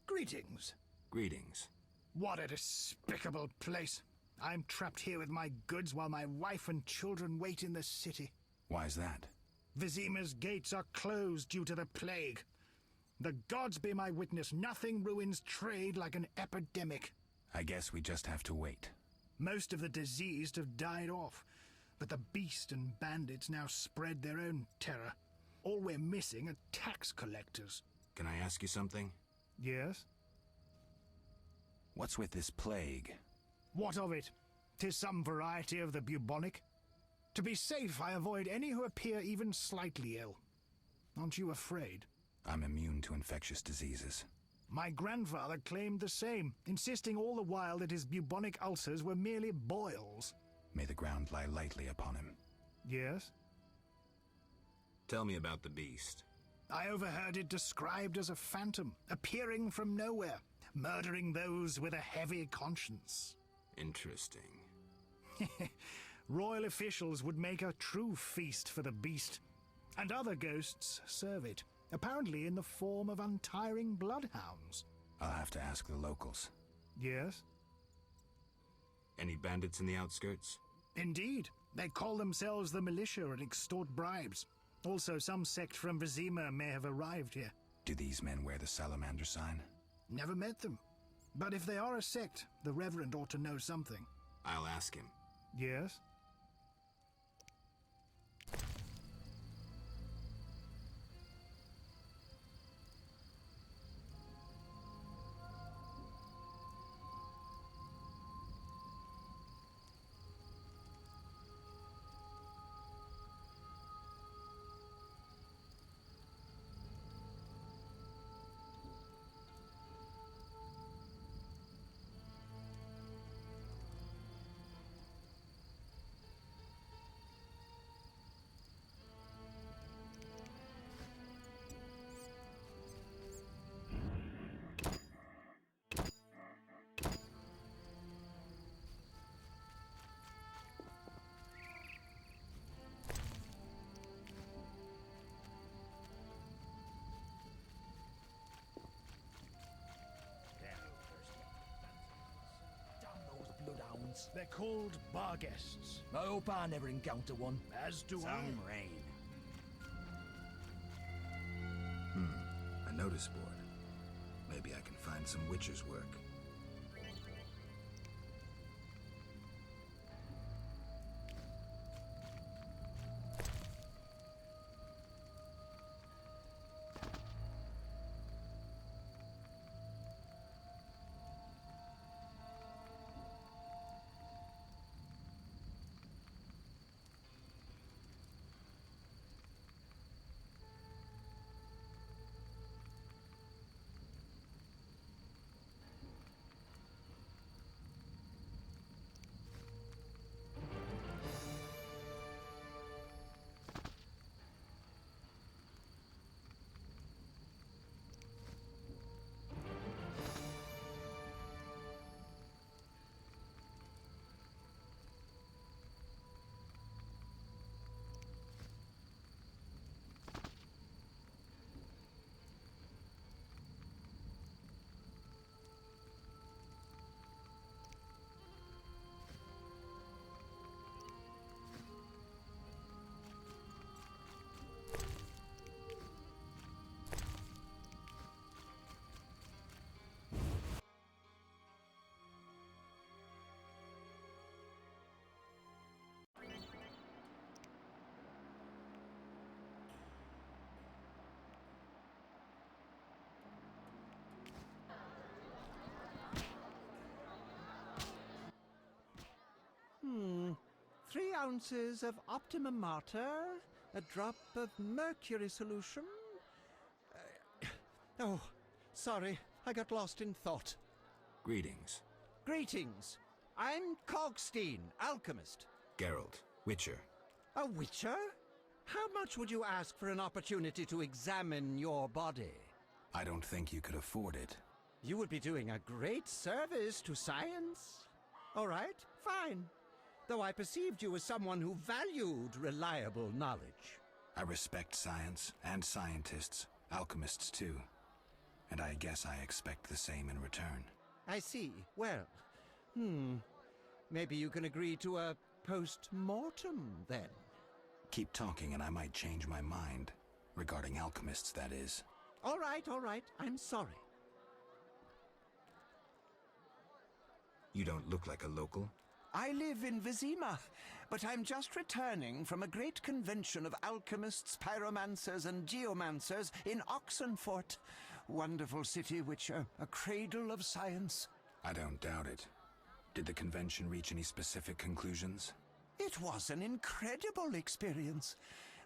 Greetings. Greetings. What a despicable place. I'm trapped here with my goods while my wife and children wait in the city. Why's that? Vizima's gates are closed due to the plague. The gods be my witness, nothing ruins trade like an epidemic. I guess we just have to wait. Most of the diseased have died off, but the beast and bandits now spread their own terror. All we're missing are tax collectors. Can I ask you something? Yes? What's with this plague? What of it? 'Tis some variety of the bubonic. To be safe, I avoid any who appear even slightly ill. Aren't you afraid? I'm immune to infectious diseases. My grandfather claimed the same, insisting all the while that his bubonic ulcers were merely boils. May the ground lie lightly upon him. Yes? Tell me about the beast. I overheard it described as a phantom, appearing from nowhere, murdering those with a heavy conscience. Interesting. Royal officials would make a true feast for the beast, and other ghosts serve it, apparently in the form of untiring bloodhounds. I'll have to ask the locals. Yes? Any bandits in the outskirts? Indeed. They call themselves the militia and extort bribes. Also, some sect from Vizima may have arrived here. Do these men wear the salamander sign? Never met them. But if they are a sect, the Reverend ought to know something. I'll ask him. Yes? They're called bar guests. I hope I never encounter one. As do Some rain. A notice board. Maybe I can find some witcher's work. Hmm. 3 ounces of optimum mater, a drop of mercury solution. Oh, sorry, I got lost in thought. Greetings. Greetings. I'm Cogstein, alchemist. Geralt, witcher. A witcher? How much would you ask for an opportunity to examine your body? I don't think you could afford it. You would be doing a great service to science. All right, fine. Though I perceived you as someone who valued reliable knowledge. I respect science and scientists, alchemists too. And I guess I expect the same in return. I see. Well, maybe you can agree to a post-mortem, then. Keep talking and I might change my mind. Regarding alchemists, that is. All right. I'm sorry. You don't look like a local. I live in Vizima, but I'm just returning from a great convention of alchemists, pyromancers, and geomancers in Oxenfurt. Wonderful city, Witcher, a cradle of science. I don't doubt it. Did the convention reach any specific conclusions? It was an incredible experience.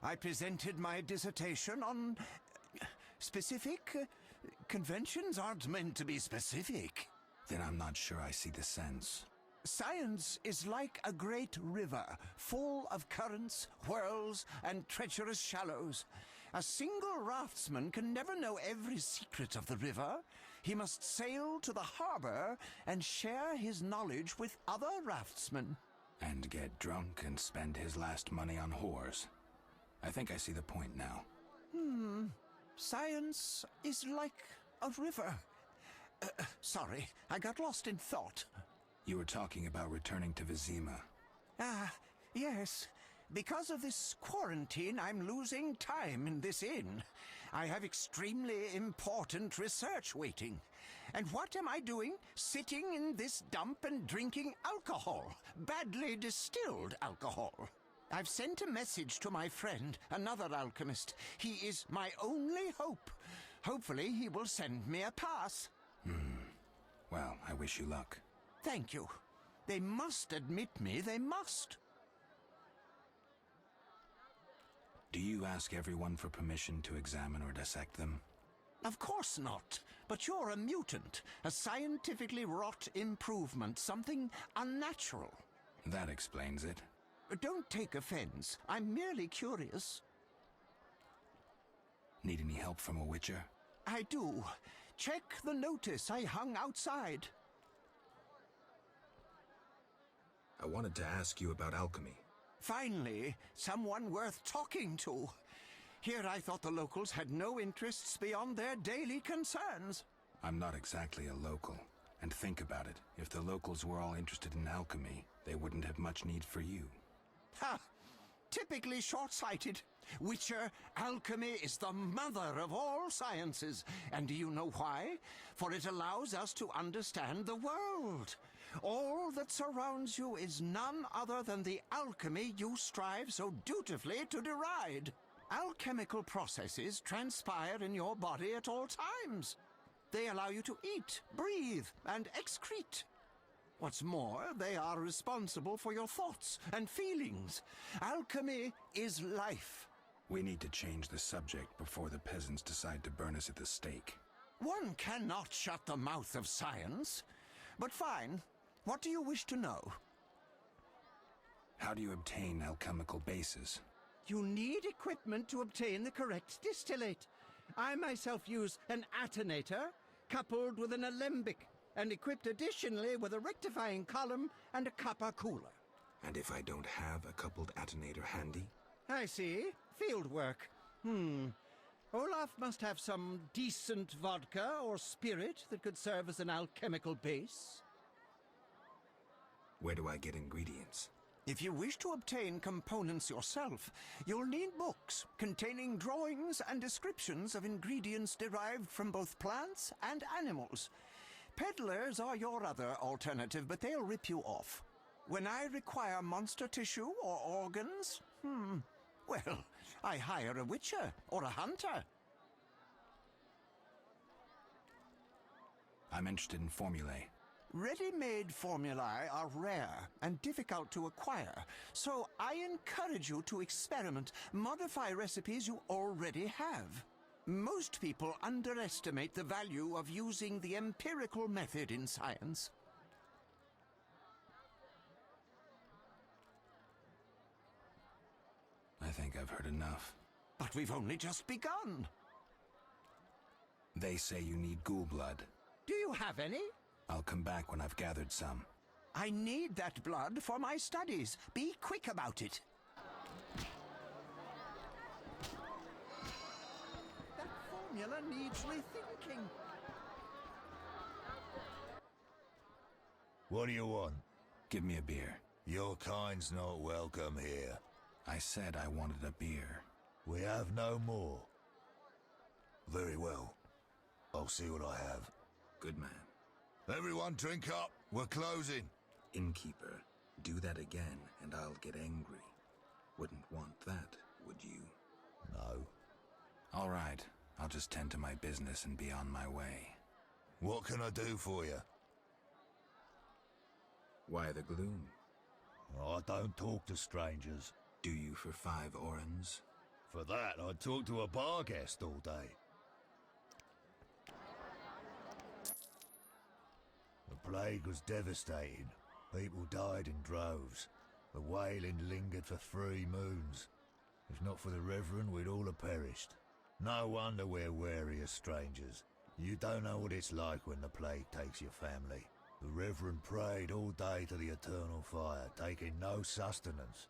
I presented my dissertation on specific. Conventions aren't meant to be specific. Then I'm not sure I see the sense. Science is like a great river, full of currents, whirls, and treacherous shallows. A single raftsman can never know every secret of the river. He must sail to the harbor and share his knowledge with other raftsmen. And get drunk and spend his last money on whores. I think I see the point now. Science is like a river. Sorry, I got lost in thought. You were talking about returning to Vizima. Yes. Because of this quarantine, I'm losing time in this inn. I have extremely important research waiting. And what am I doing? Sitting in this dump and drinking alcohol. Badly distilled alcohol. I've sent a message to my friend, another alchemist. He is my only hope. Hopefully he will send me a pass. Well, I wish you luck. Thank you. They must admit me, they must. Do you ask everyone for permission to examine or dissect them? Of course not. But you're a mutant, a scientifically wrought improvement, something unnatural. That explains it. Don't take offense. I'm merely curious. Need any help from a Witcher? I do. Check the notice I hung outside. I wanted to ask you about alchemy. Finally, someone worth talking to. Here I thought the locals had no interests beyond their daily concerns. I'm not exactly a local. And think about it. If the locals were all interested in alchemy, they wouldn't have much need for you. Ha! Typically short-sighted. Witcher, alchemy is the mother of all sciences. And do you know why? For it allows us to understand the world. All that surrounds you is none other than the alchemy you strive so dutifully to deride. Alchemical processes transpire in your body at all times. They allow you to eat, breathe, and excrete. What's more, they are responsible for your thoughts and feelings. Alchemy is life. We need to change the subject before the peasants decide to burn us at the stake. One cannot shut the mouth of science. But fine. What do you wish to know? How do you obtain alchemical bases? You need equipment to obtain the correct distillate. I myself use an attenator, coupled with an alembic, and equipped additionally with a rectifying column and a copper cooler. And if I don't have a coupled attenator handy? I see. Field work. Olaf must have some decent vodka or spirit that could serve as an alchemical base. Where do I get ingredients? If you wish to obtain components yourself, you'll need books containing drawings and descriptions of ingredients derived from both plants and animals. Peddlers are your other alternative, but they'll rip you off. When I require monster tissue or organs, well, I hire a witcher or a hunter. I'm interested in formulae. Ready-made formulae are rare and difficult to acquire, so I encourage you to experiment, modify recipes you already have. Most people underestimate the value of using the empirical method in science. I think I've heard enough. But we've only just begun. They say you need ghoul blood. Do you have any? I'll come back when I've gathered some. I need that blood for my studies. Be quick about it. That formula needs rethinking. What do you want? Give me a beer. Your kind's not welcome here. I said I wanted a beer. We have no more. Very well. I'll see what I have. Good man. Everyone drink up. We're closing. Innkeeper, do that again and I'll get angry. Wouldn't want that, would you? No. All right. I'll just tend to my business and be on my way. What can I do for you? Why the gloom? I don't talk to strangers. Do you for 5 orens? For that, I'd talk to a bar guest all day. The plague was devastating. People died in droves. The wailing lingered for 3 moons. If not for the Reverend, we'd all have perished. No wonder we're wary of strangers. You don't know what it's like when the plague takes your family. The Reverend prayed all day to the eternal fire, taking no sustenance.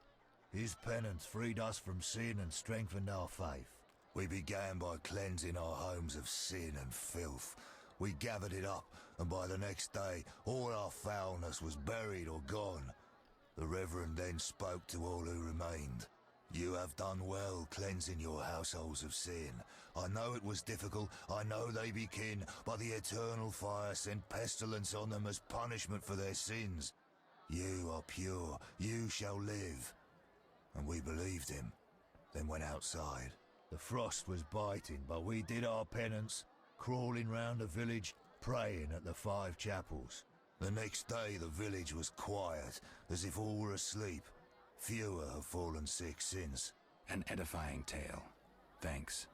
His penance freed us from sin and strengthened our faith. We began by cleansing our homes of sin and filth. We gathered it up, and by the next day, all our foulness was buried or gone. The Reverend then spoke to all who remained. You have done well cleansing your households of sin. I know it was difficult, I know they be kin, but the eternal fire sent pestilence on them as punishment for their sins. You are pure, you shall live. And we believed him, then went outside. The frost was biting, but we did our penance, crawling round the village, praying at the 5 chapels. The next day the village was quiet, as if all were asleep. Fewer have fallen sick since. An edifying tale. Thanks.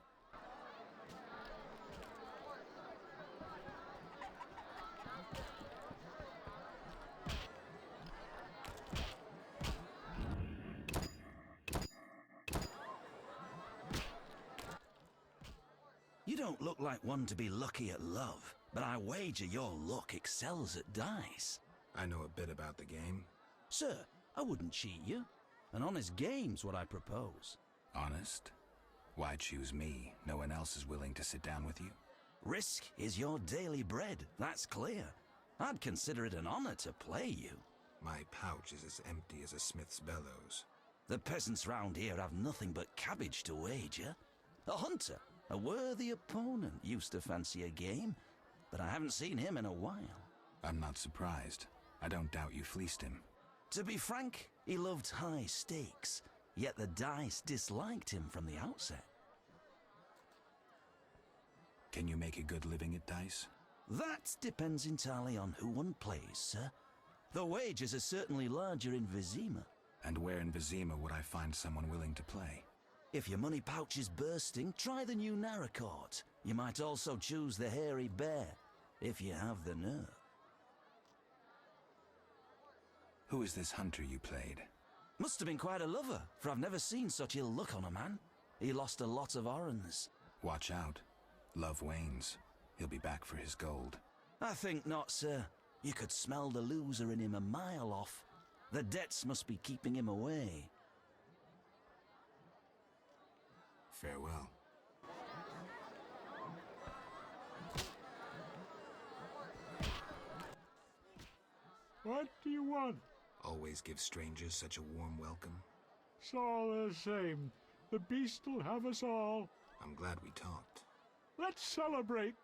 You don't look like one to be lucky at love, but I wager your luck excels at dice. I know a bit about the game. Sir, I wouldn't cheat you. An honest game's what I propose. Honest? Why choose me? No one else is willing to sit down with you? Risk is your daily bread, that's clear. I'd consider it an honor to play you. My pouch is as empty as a smith's bellows. The peasants round here have nothing but cabbage to wager. A hunter, a worthy opponent, used to fancy a game, but I haven't seen him in a while. I'm not surprised. I don't doubt you fleeced him. To be frank, he loved high stakes, yet the dice disliked him from the outset. Can you make a good living at dice? That depends entirely on who one plays, sir. The wages are certainly larger in Vizima. And where in Vizima would I find someone willing to play? If your money pouch is bursting, try the new Narracourt. You might also choose the Hairy Bear, if you have the nerve. Who is this hunter you played? Must have been quite a lover, for I've never seen such ill luck on a man. He lost a lot of orens. Watch out. Love wanes. He'll be back for his gold. I think not, sir. You could smell the loser in him a mile off. The debts must be keeping him away. Farewell. What do you want? Always give strangers such a warm welcome. It's all the same. The beast will have us all. I'm glad we talked. Let's celebrate.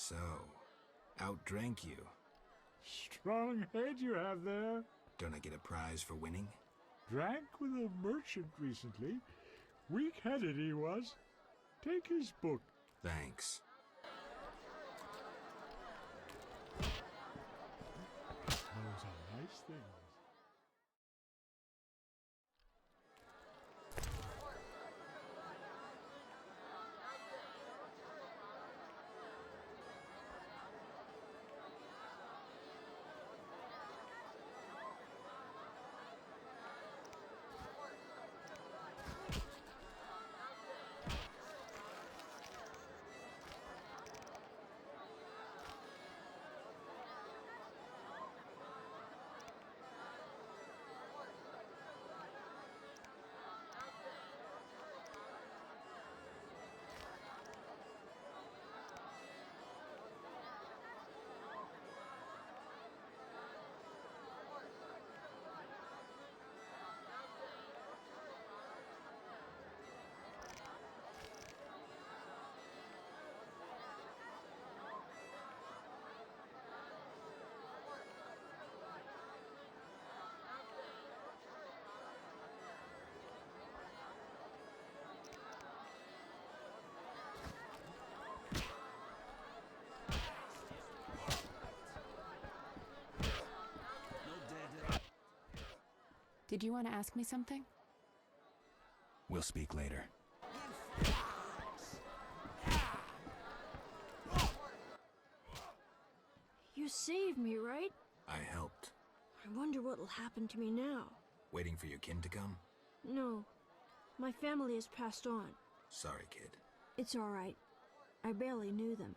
So, outdrank you. Strong head you have there. Don't I get a prize for winning? Drank with a merchant recently. Weak-headed he was. Take his book. Thanks. Those are nice things. Did you want to ask me something? We'll speak later. You saved me, right? I helped. I wonder what'll happen to me now. Waiting for your kin to come? No. My family has passed on. Sorry, kid. It's alright. I barely knew them.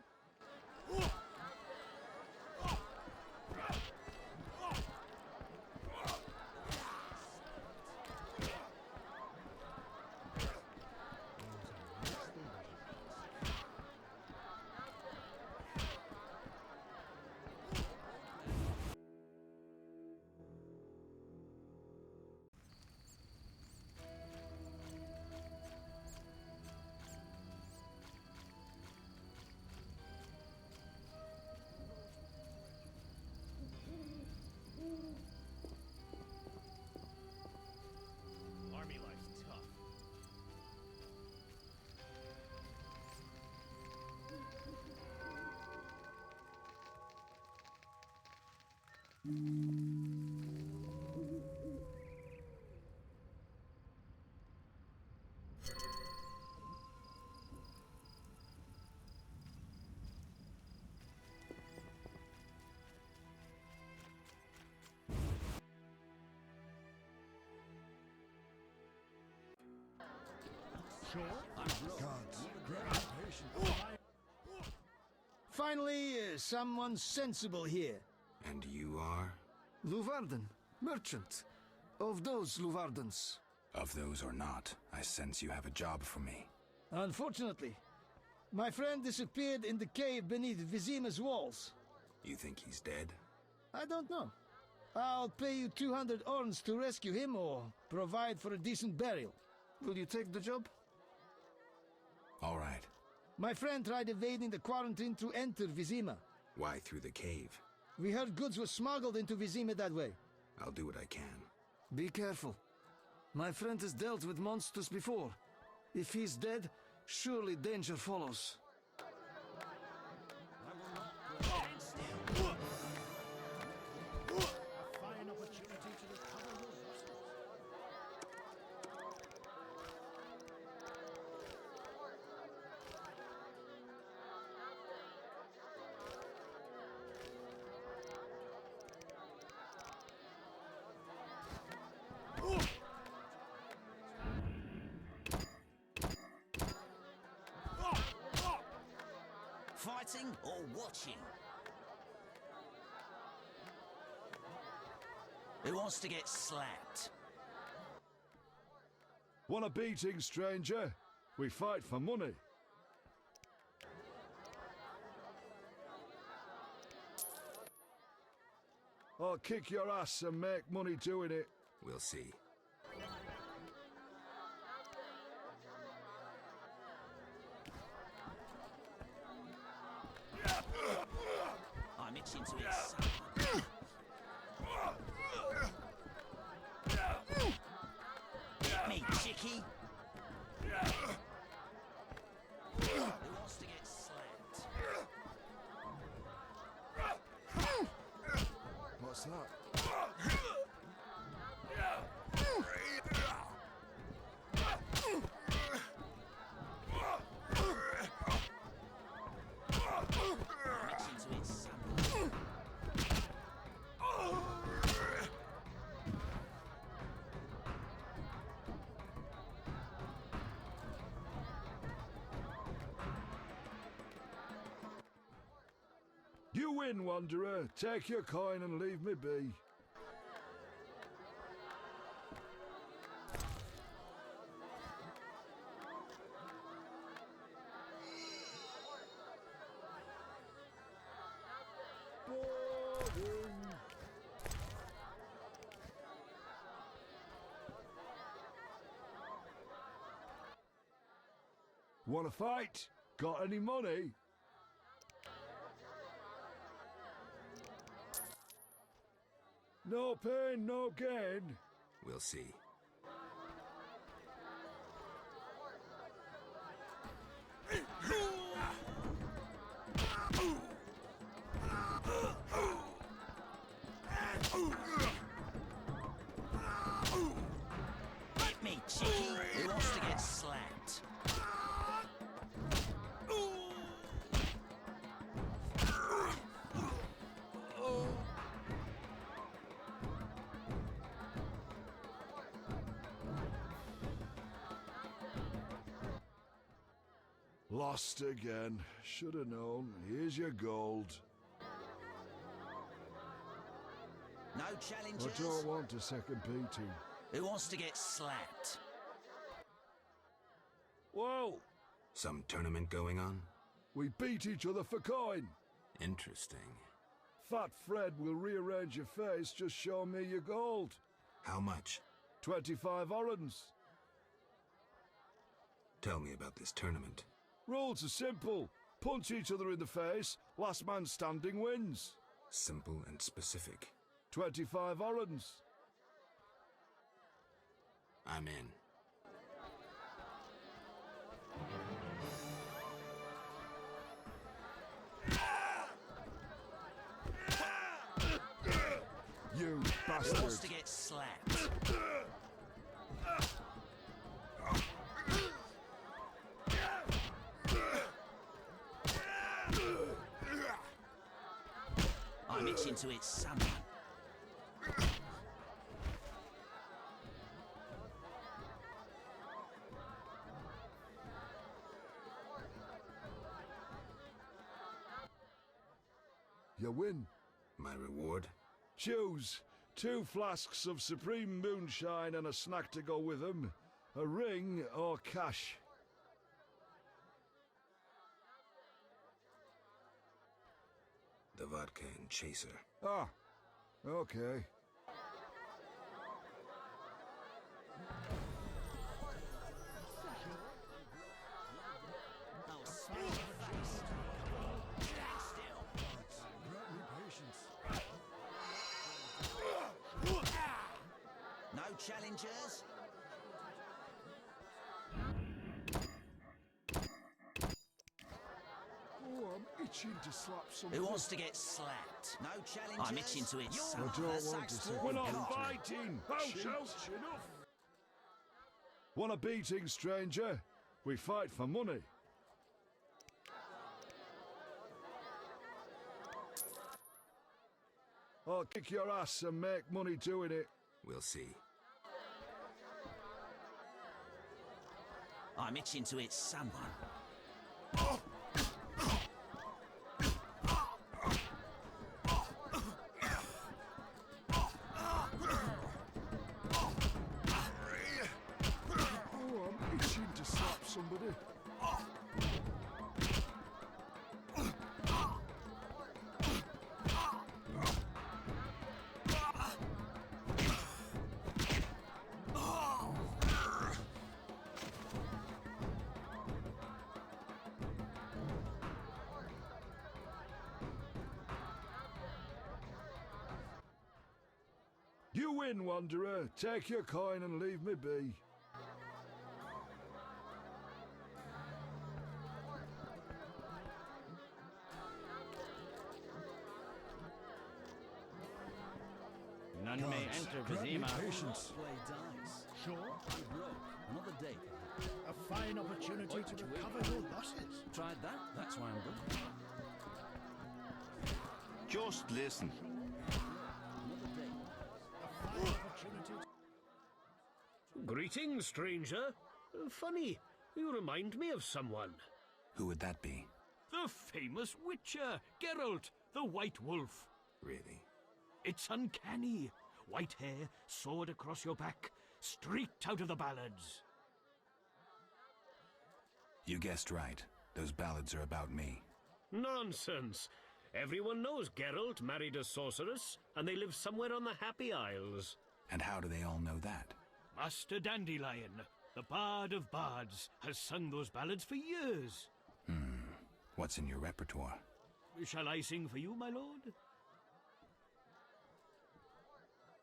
Army life's tough. Finally, someone sensible here. And you are? Luvarden, merchant. Of those Luvardens. Of those or not, I sense you have a job for me. Unfortunately, my friend disappeared in the cave beneath Vizima's walls. You think he's dead? I don't know. I'll pay you 200 orns to rescue him or provide for a decent burial. Will you take the job? All right. My friend tried evading the quarantine to enter Vizima. Why through the cave? We heard goods were smuggled into Vizima that way. I'll do what I can. Be careful. My friend has dealt with monsters before. If he's dead, surely danger follows. Fighting or watching? Who wants to get slapped? Want a beating, stranger? We fight for money. I'll kick your ass and make money doing it. We'll see. into it, son. Get me, chickie. Who wants to get slapped? What's that? You win, Wanderer. Take your coin and leave me be. Boring. Wanna fight? Got any money? No pain, no gain. We'll see. Get me, chickie. Who wants to get slapped? Lost again. Should have known. Here's your gold. No challengers? I don't want a second beating. Who wants to get slapped? Whoa! Some tournament going on? We beat each other for coin. Interesting. Fat Fred will rearrange your face, just show me your gold. How much? 25 orens. Tell me about this tournament. Rules are simple. Punch each other in the face, last man standing wins. Simple and specific. 25 orens. I'm in. You Who wants bastard. to get slapped? I'm itching to hit someone. You win. My reward? Choose 2 flasks of supreme moonshine and a snack to go with them. A ring or cash. The vodka and chaser. Ah, okay. No challengers? Oh, I'm itching to slap somebody. Who wants to get slapped? No challengers? I'm itching to hit I someone. don't want to say we're not fighting. Want a beating, stranger? We fight for money. I'll kick your ass and make money doing it. We'll see. I'm itching to hit someone. Oh, I'm itching to slap somebody. You win, Wanderer. Take your coin and leave me be. None may enter Vizima. Patience. Play dice. Sure. I'm broke. Another day. A fine opportunity to recover your losses. Tried that. That's why I'm broke. Just listen. Greetings, stranger. Funny, you remind me of someone. Who would that be? The famous Witcher, Geralt, the White Wolf. Really? It's uncanny. White hair, sword across your back, straight out of the ballads. You guessed right. Those ballads are about me. Nonsense. Everyone knows Geralt married a sorceress, and they live somewhere on the Happy Isles. And how do they all know that? Master Dandelion, the bard of bards, has sung those ballads for years. What's in your repertoire? Shall I sing for you, my lord?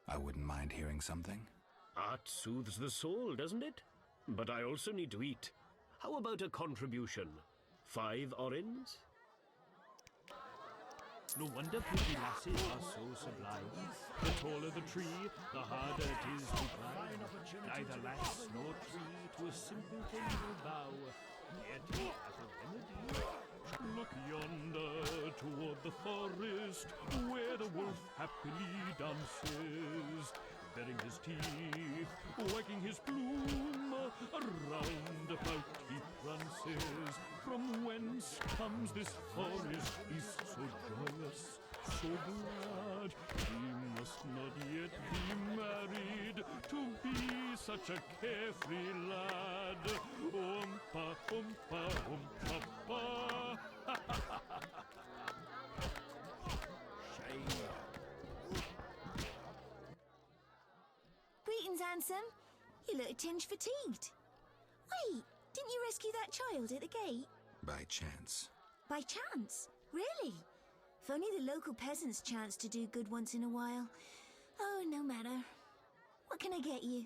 I wouldn't mind hearing something. Art soothes the soul, doesn't it? But I also need to eat. How about a contribution? 5 orens? No wonder pretty lasses are so sublime. The taller the tree, the harder it is to climb. Neither lass nor tree to a simple thing will bow. Yet he hath a remedy. Look yonder toward the forest, where the wolf happily dances, baring his teeth, wagging his plume, around about he prances. From whence comes this forest beast so joyous, so glad? He must not yet be married to be such a carefree lad. Oompa, oompa, oompa, ba. Greetings, handsome. You look a tinge fatigued. Wait, didn't you rescue that child at the gate? By chance. By chance? Really? If only the local peasants chanced to do good once in a while. Oh, no matter. What can I get you?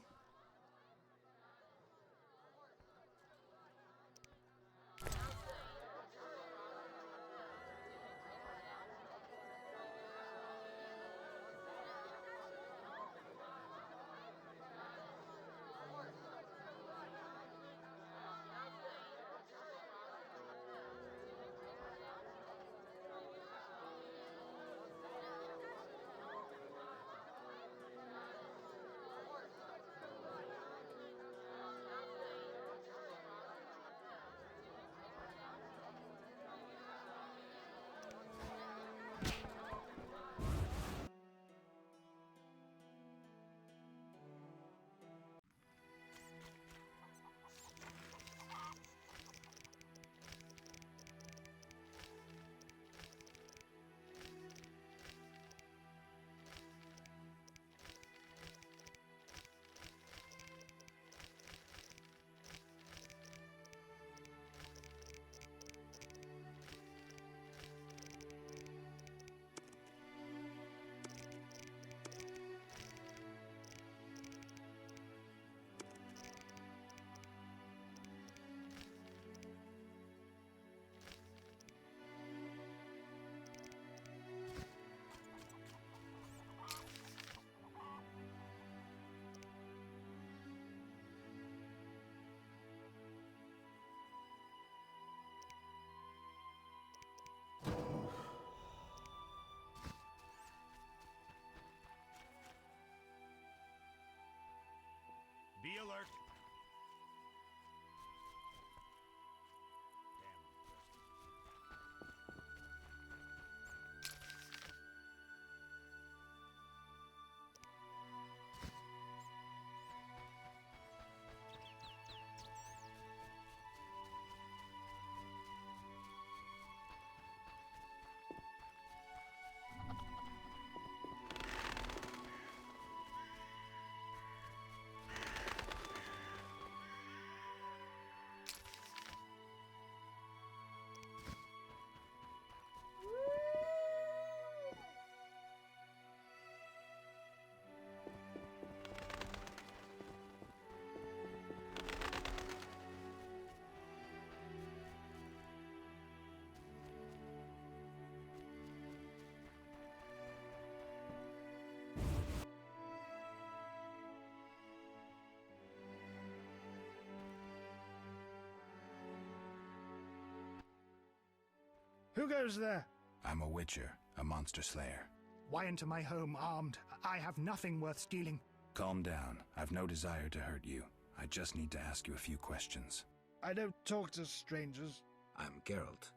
Who goes there? I'm a witcher, a monster slayer. Why enter my home armed? I have nothing worth stealing. Calm down. I've no desire to hurt you. I just need to ask you a few questions. I don't talk to strangers. I'm Geralt.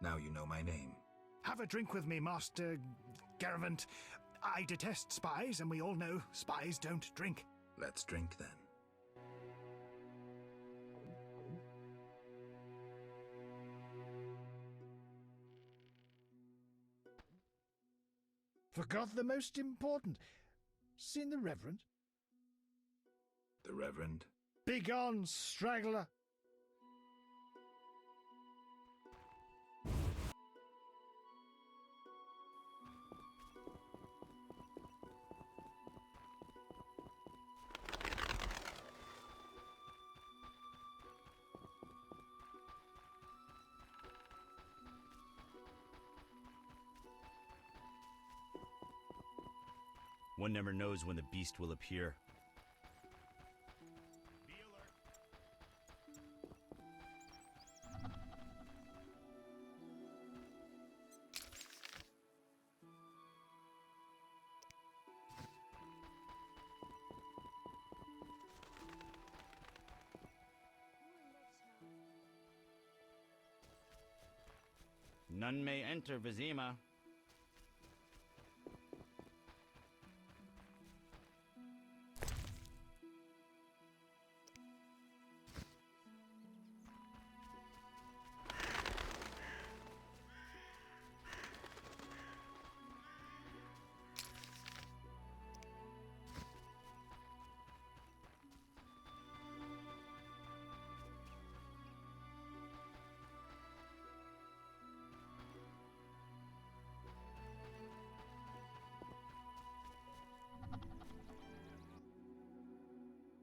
Now you know my name. Have a drink with me, Master Garavant. I detest spies, and we all know spies don't drink. Let's drink then. Forgot the most important. Seen the Reverend? The Reverend? Begone, straggler! One never knows when the beast will appear. None may enter Vizima.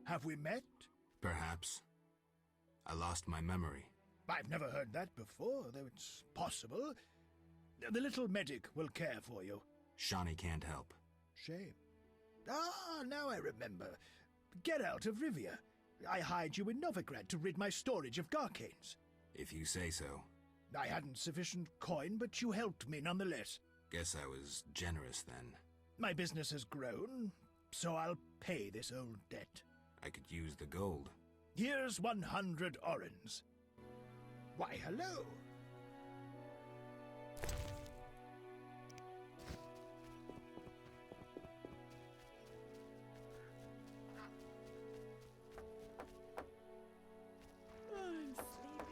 Have we met? Perhaps. I lost my memory. I've never heard that before, though it's possible. The little medic will care for you. Shawnee can't help. Shame. Ah, now I remember. Geralt of Rivia. I hired you in Novigrad to rid my storage of Garcanes. If you say so. I hadn't sufficient coin, but you helped me nonetheless. Guess I was generous then. My business has grown, so I'll pay this old debt. I could use the gold. Here's 100 orens. Why, hello. I'm sleepy.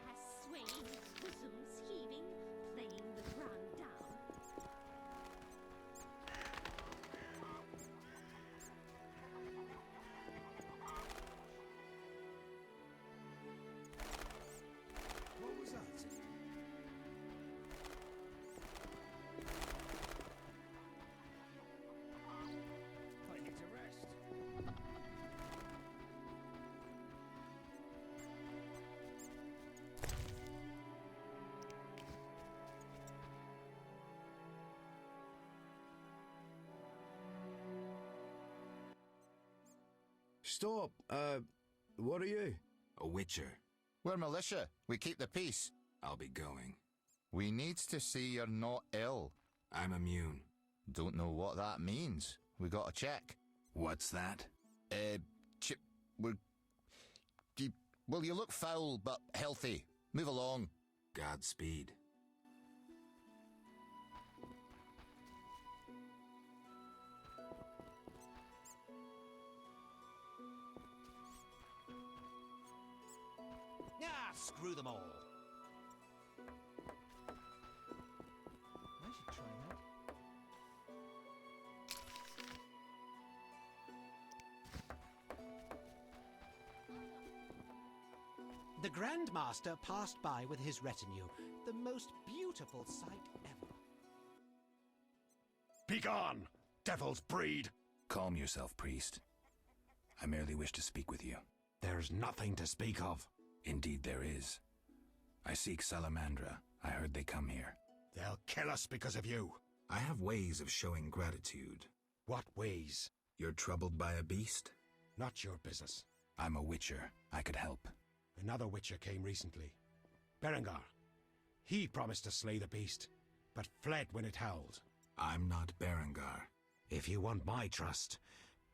Ass swaying, bosoms heaving, playing the ground down. What was that? I need to rest. Stop. What are you? A witcher. We're militia. We keep the peace. I'll be going. We needs to see you're not ill. I'm immune. Don't know what that means. We gotta check. What's that? Well, you look foul, but healthy. Move along. Godspeed. Ah, screw them all. I should try that. The Grandmaster passed by with his retinue. The most beautiful sight ever. Begone, devil's breed! Calm yourself, priest. I merely wish to speak with you. There's nothing to speak of. Indeed there is. I seek Salamandra. I heard they come here. They'll kill us because of you. I have ways of showing gratitude. What ways? You're troubled by a beast? Not your business. I'm a witcher. I could help. Another witcher came recently. Berengar, He promised to slay the beast, but fled when it howled. I'm not Berengar. If you want my trust,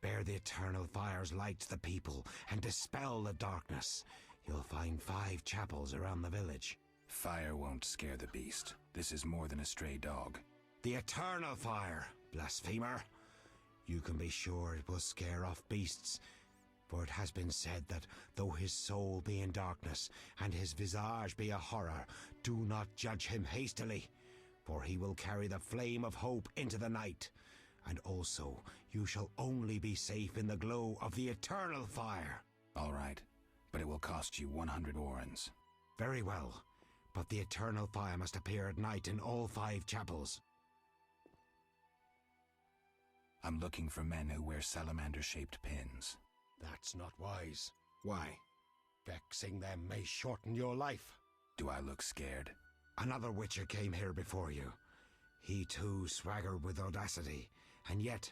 bear the eternal fire's light to the people and dispel the darkness. You'll find 5 chapels around the village. Fire won't scare the beast. This is more than a stray dog. The eternal fire, blasphemer. You can be sure it will scare off beasts, for it has been said that though his soul be in darkness and his visage be a horror, do not judge him hastily, for he will carry the flame of hope into the night. And also, you shall only be safe in the glow of the eternal fire. All right, but it will cost you 100 orens. Very well, but the eternal fire must appear at night in all 5 chapels. I'm looking for men who wear salamander-shaped pins. That's not wise. Why? Vexing them may shorten your life. Do I look scared? Another Witcher came here before you. He too swaggered with audacity, and yet,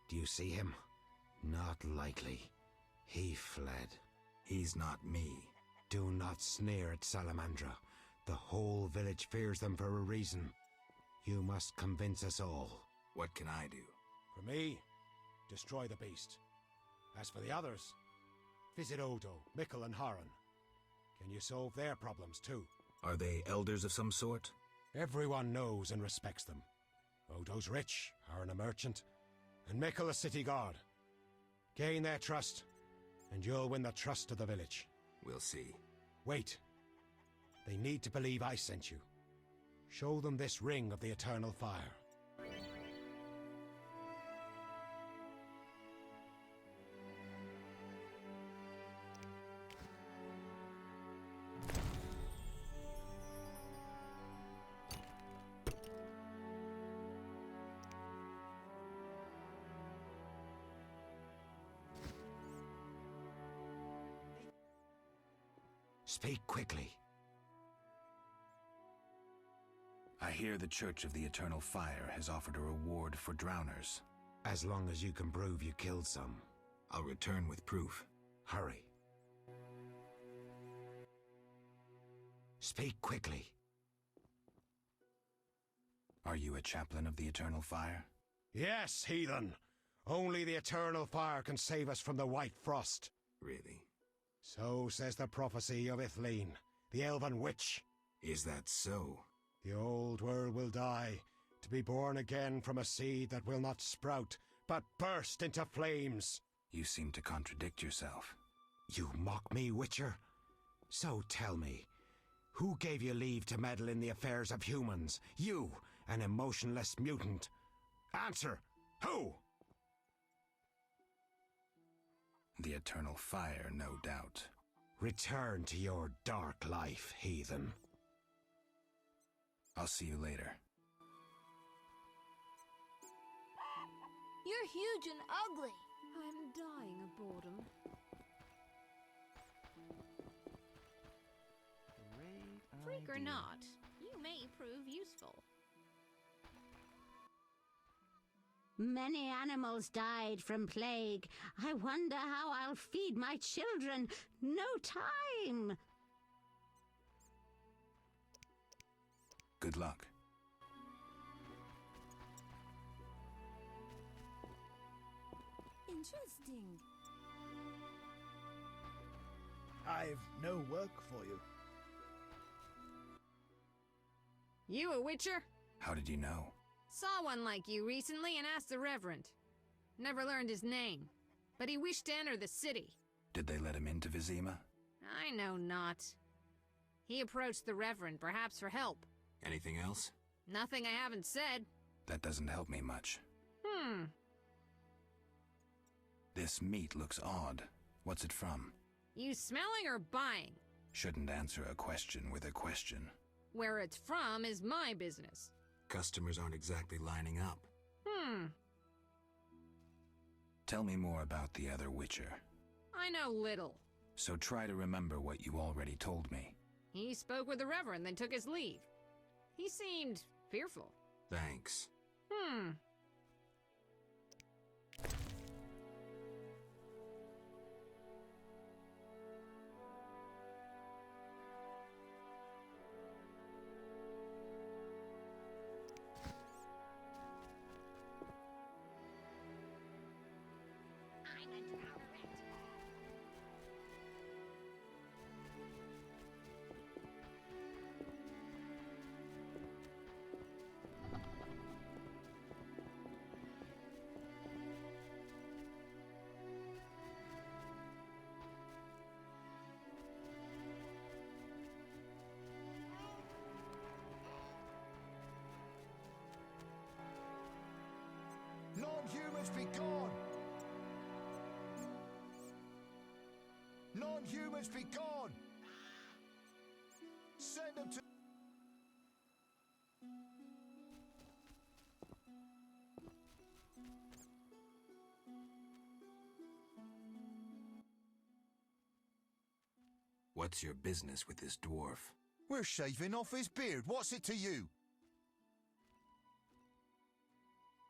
do you see him? Not likely. He fled. He's not me. Do not sneer at Salamandra. The whole village fears them for a reason. You must convince us all. What can I do? For me, destroy the beast. As for the others, visit Odo, Mikkel and Haran. Can you solve their problems too? Are they elders of some sort? Everyone knows and respects them. Odo's rich, Haran a merchant, and Mikkel a city guard. Gain their trust, and you'll win the trust of the village. We'll see. Wait. They need to believe I sent you. Show them this ring of the eternal fire. Speak quickly. I hear the Church of the Eternal Fire has offered a reward for drowners. As long as you can prove you killed some. I'll return with proof. Hurry. Speak quickly. Are you a chaplain of the Eternal Fire? Yes, heathen. Only the Eternal Fire can save us from the White Frost. Really? So says the prophecy of Ithleen, the elven witch. Is that so? The old world will die, to be born again from a seed that will not sprout, but burst into flames. You seem to contradict yourself. You mock me, Witcher? So tell me, who gave you leave to meddle in the affairs of humans? You, an emotionless mutant. Answer! Who? The Eternal Fire, no doubt. Return to your dark life, heathen. I'll see you later. You're huge and ugly. I'm dying of boredom. Freak or not, you may prove useful. Many animals died from plague. I wonder how I'll feed my children. No time. Good luck. Interesting. I've no work for you. You a Witcher? How did you know? Saw one like you recently and asked the Reverend. Never learned his name, but he wished to enter the city. Did they let him into Vizima? I know not. He approached the Reverend, perhaps for help. Anything else? Nothing I haven't said. That doesn't help me much. This meat looks odd. What's it from? You smelling or buying? Shouldn't answer a question with a question. Where it's from is my business. Customers aren't exactly lining up. Tell me more about the other Witcher. I know little. So try to remember what you already told me. He spoke with the Reverend, then took his leave. He seemed fearful. Thanks. Non-humans be gone! Non-humans be gone! Send them to... What's your business with this dwarf? We're shaving off his beard. What's it to you?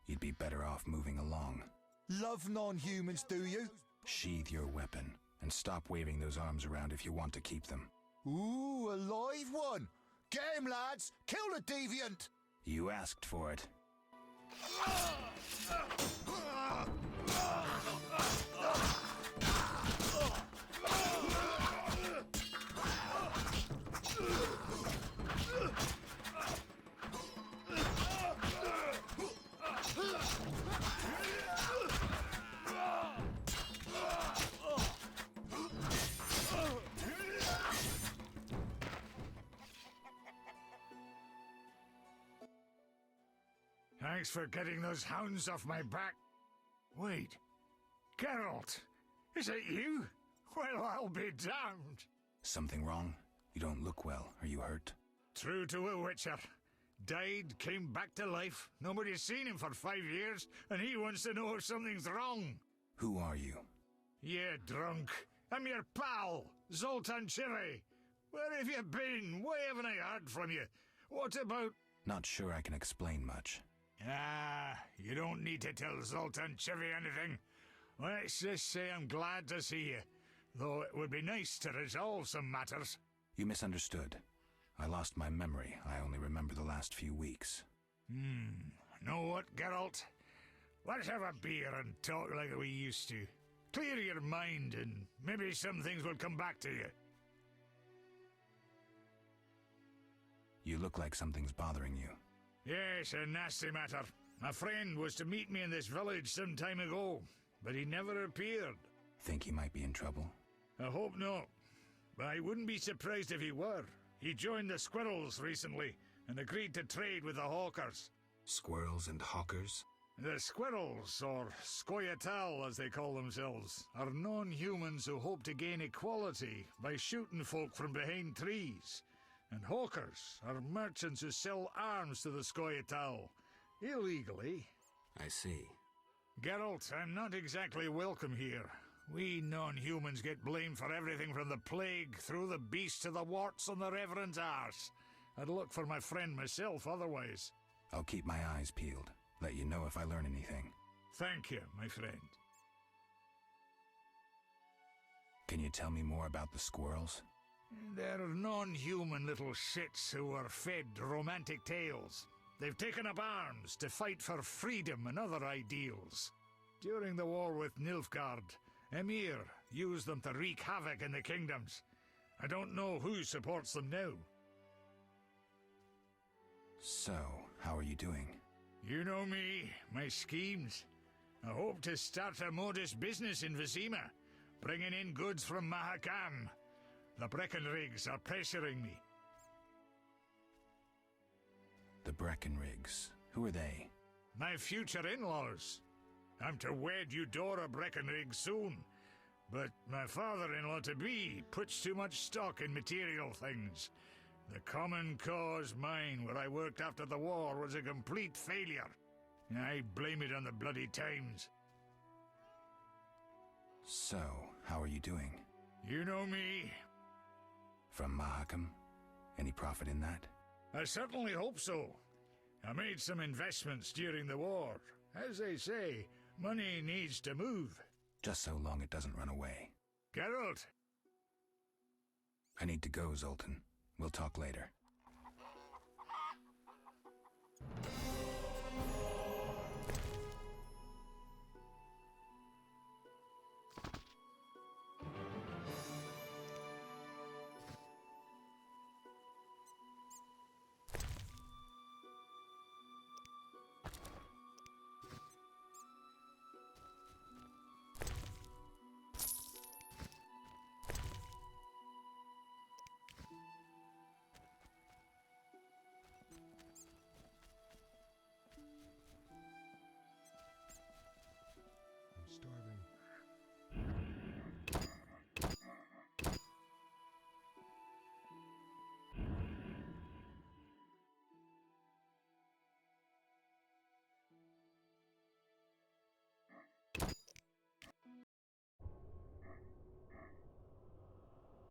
You'd be better off moving along. Love non-humans, do you? Sheathe your weapon, and stop waving those arms around if you want to keep them. Ooh, a live one! Get him, lads! Kill the deviant! You asked for it. Thanks for getting those hounds off my back. Wait, Geralt, is it you? Well, I'll be damned. Something wrong? You don't look well. Are you hurt? True to a witcher. Died, came back to life. Nobody's seen him for 5 years, and he wants to know if something's wrong. Who are you? Yeah, drunk. I'm your pal, Zoltan Chivy. Where have you been? Why haven't I heard from you? What about... Not sure I can explain much. Ah, you don't need to tell Zoltan Chivy anything. Let's just say I'm glad to see you, though it would be nice to resolve some matters. You misunderstood. I lost my memory. I only remember the last few weeks. Know what, Geralt? Let's have a beer and talk like we used to. Clear your mind and maybe some things will come back to you. You look like something's bothering you. Yes, a nasty matter. My friend was to meet me in this village some time ago, but he never appeared. Think he might be in trouble? I hope not. But I wouldn't be surprised if he were. He joined the Squirrels recently and agreed to trade with the Hawkers. Squirrels and hawkers? The Squirrels, or Scoia'tael as they call themselves, are non-humans who hope to gain equality by shooting folk from behind trees. And Hawkers are merchants who sell arms to the Scoia'tael, illegally. I see. Geralt, I'm not exactly welcome here. We non-humans get blamed for everything from the plague through the beast to the warts on the Reverend's arse. I'd look for my friend myself otherwise. I'll keep my eyes peeled. Let you know if I learn anything. Thank you, my friend. Can you tell me more about the squirrels? They're non-human little shits who are fed romantic tales. They've taken up arms to fight for freedom and other ideals. During the war with Nilfgaard, Emir used them to wreak havoc in the kingdoms. I don't know who supports them now. So, how are you doing? You know me, my schemes. I hope to start a modest business in Vizima, bringing in goods from Mahakam. The Breckenrigs are pressuring me. The Breckenrigs? Who are they? My future in-laws. I'm to wed Eudora Breckenrig soon, but my father-in-law-to-be puts too much stock in material things. The Common Cause mine, where I worked after the war, was a complete failure. I blame it on the bloody times. So, how are you doing? You know me. From Mahakam? Any profit in that? I certainly hope so. I made some investments during the war. As they say, money needs to move. Just so long it doesn't run away. Geralt! I need to go, Zoltan. We'll talk later.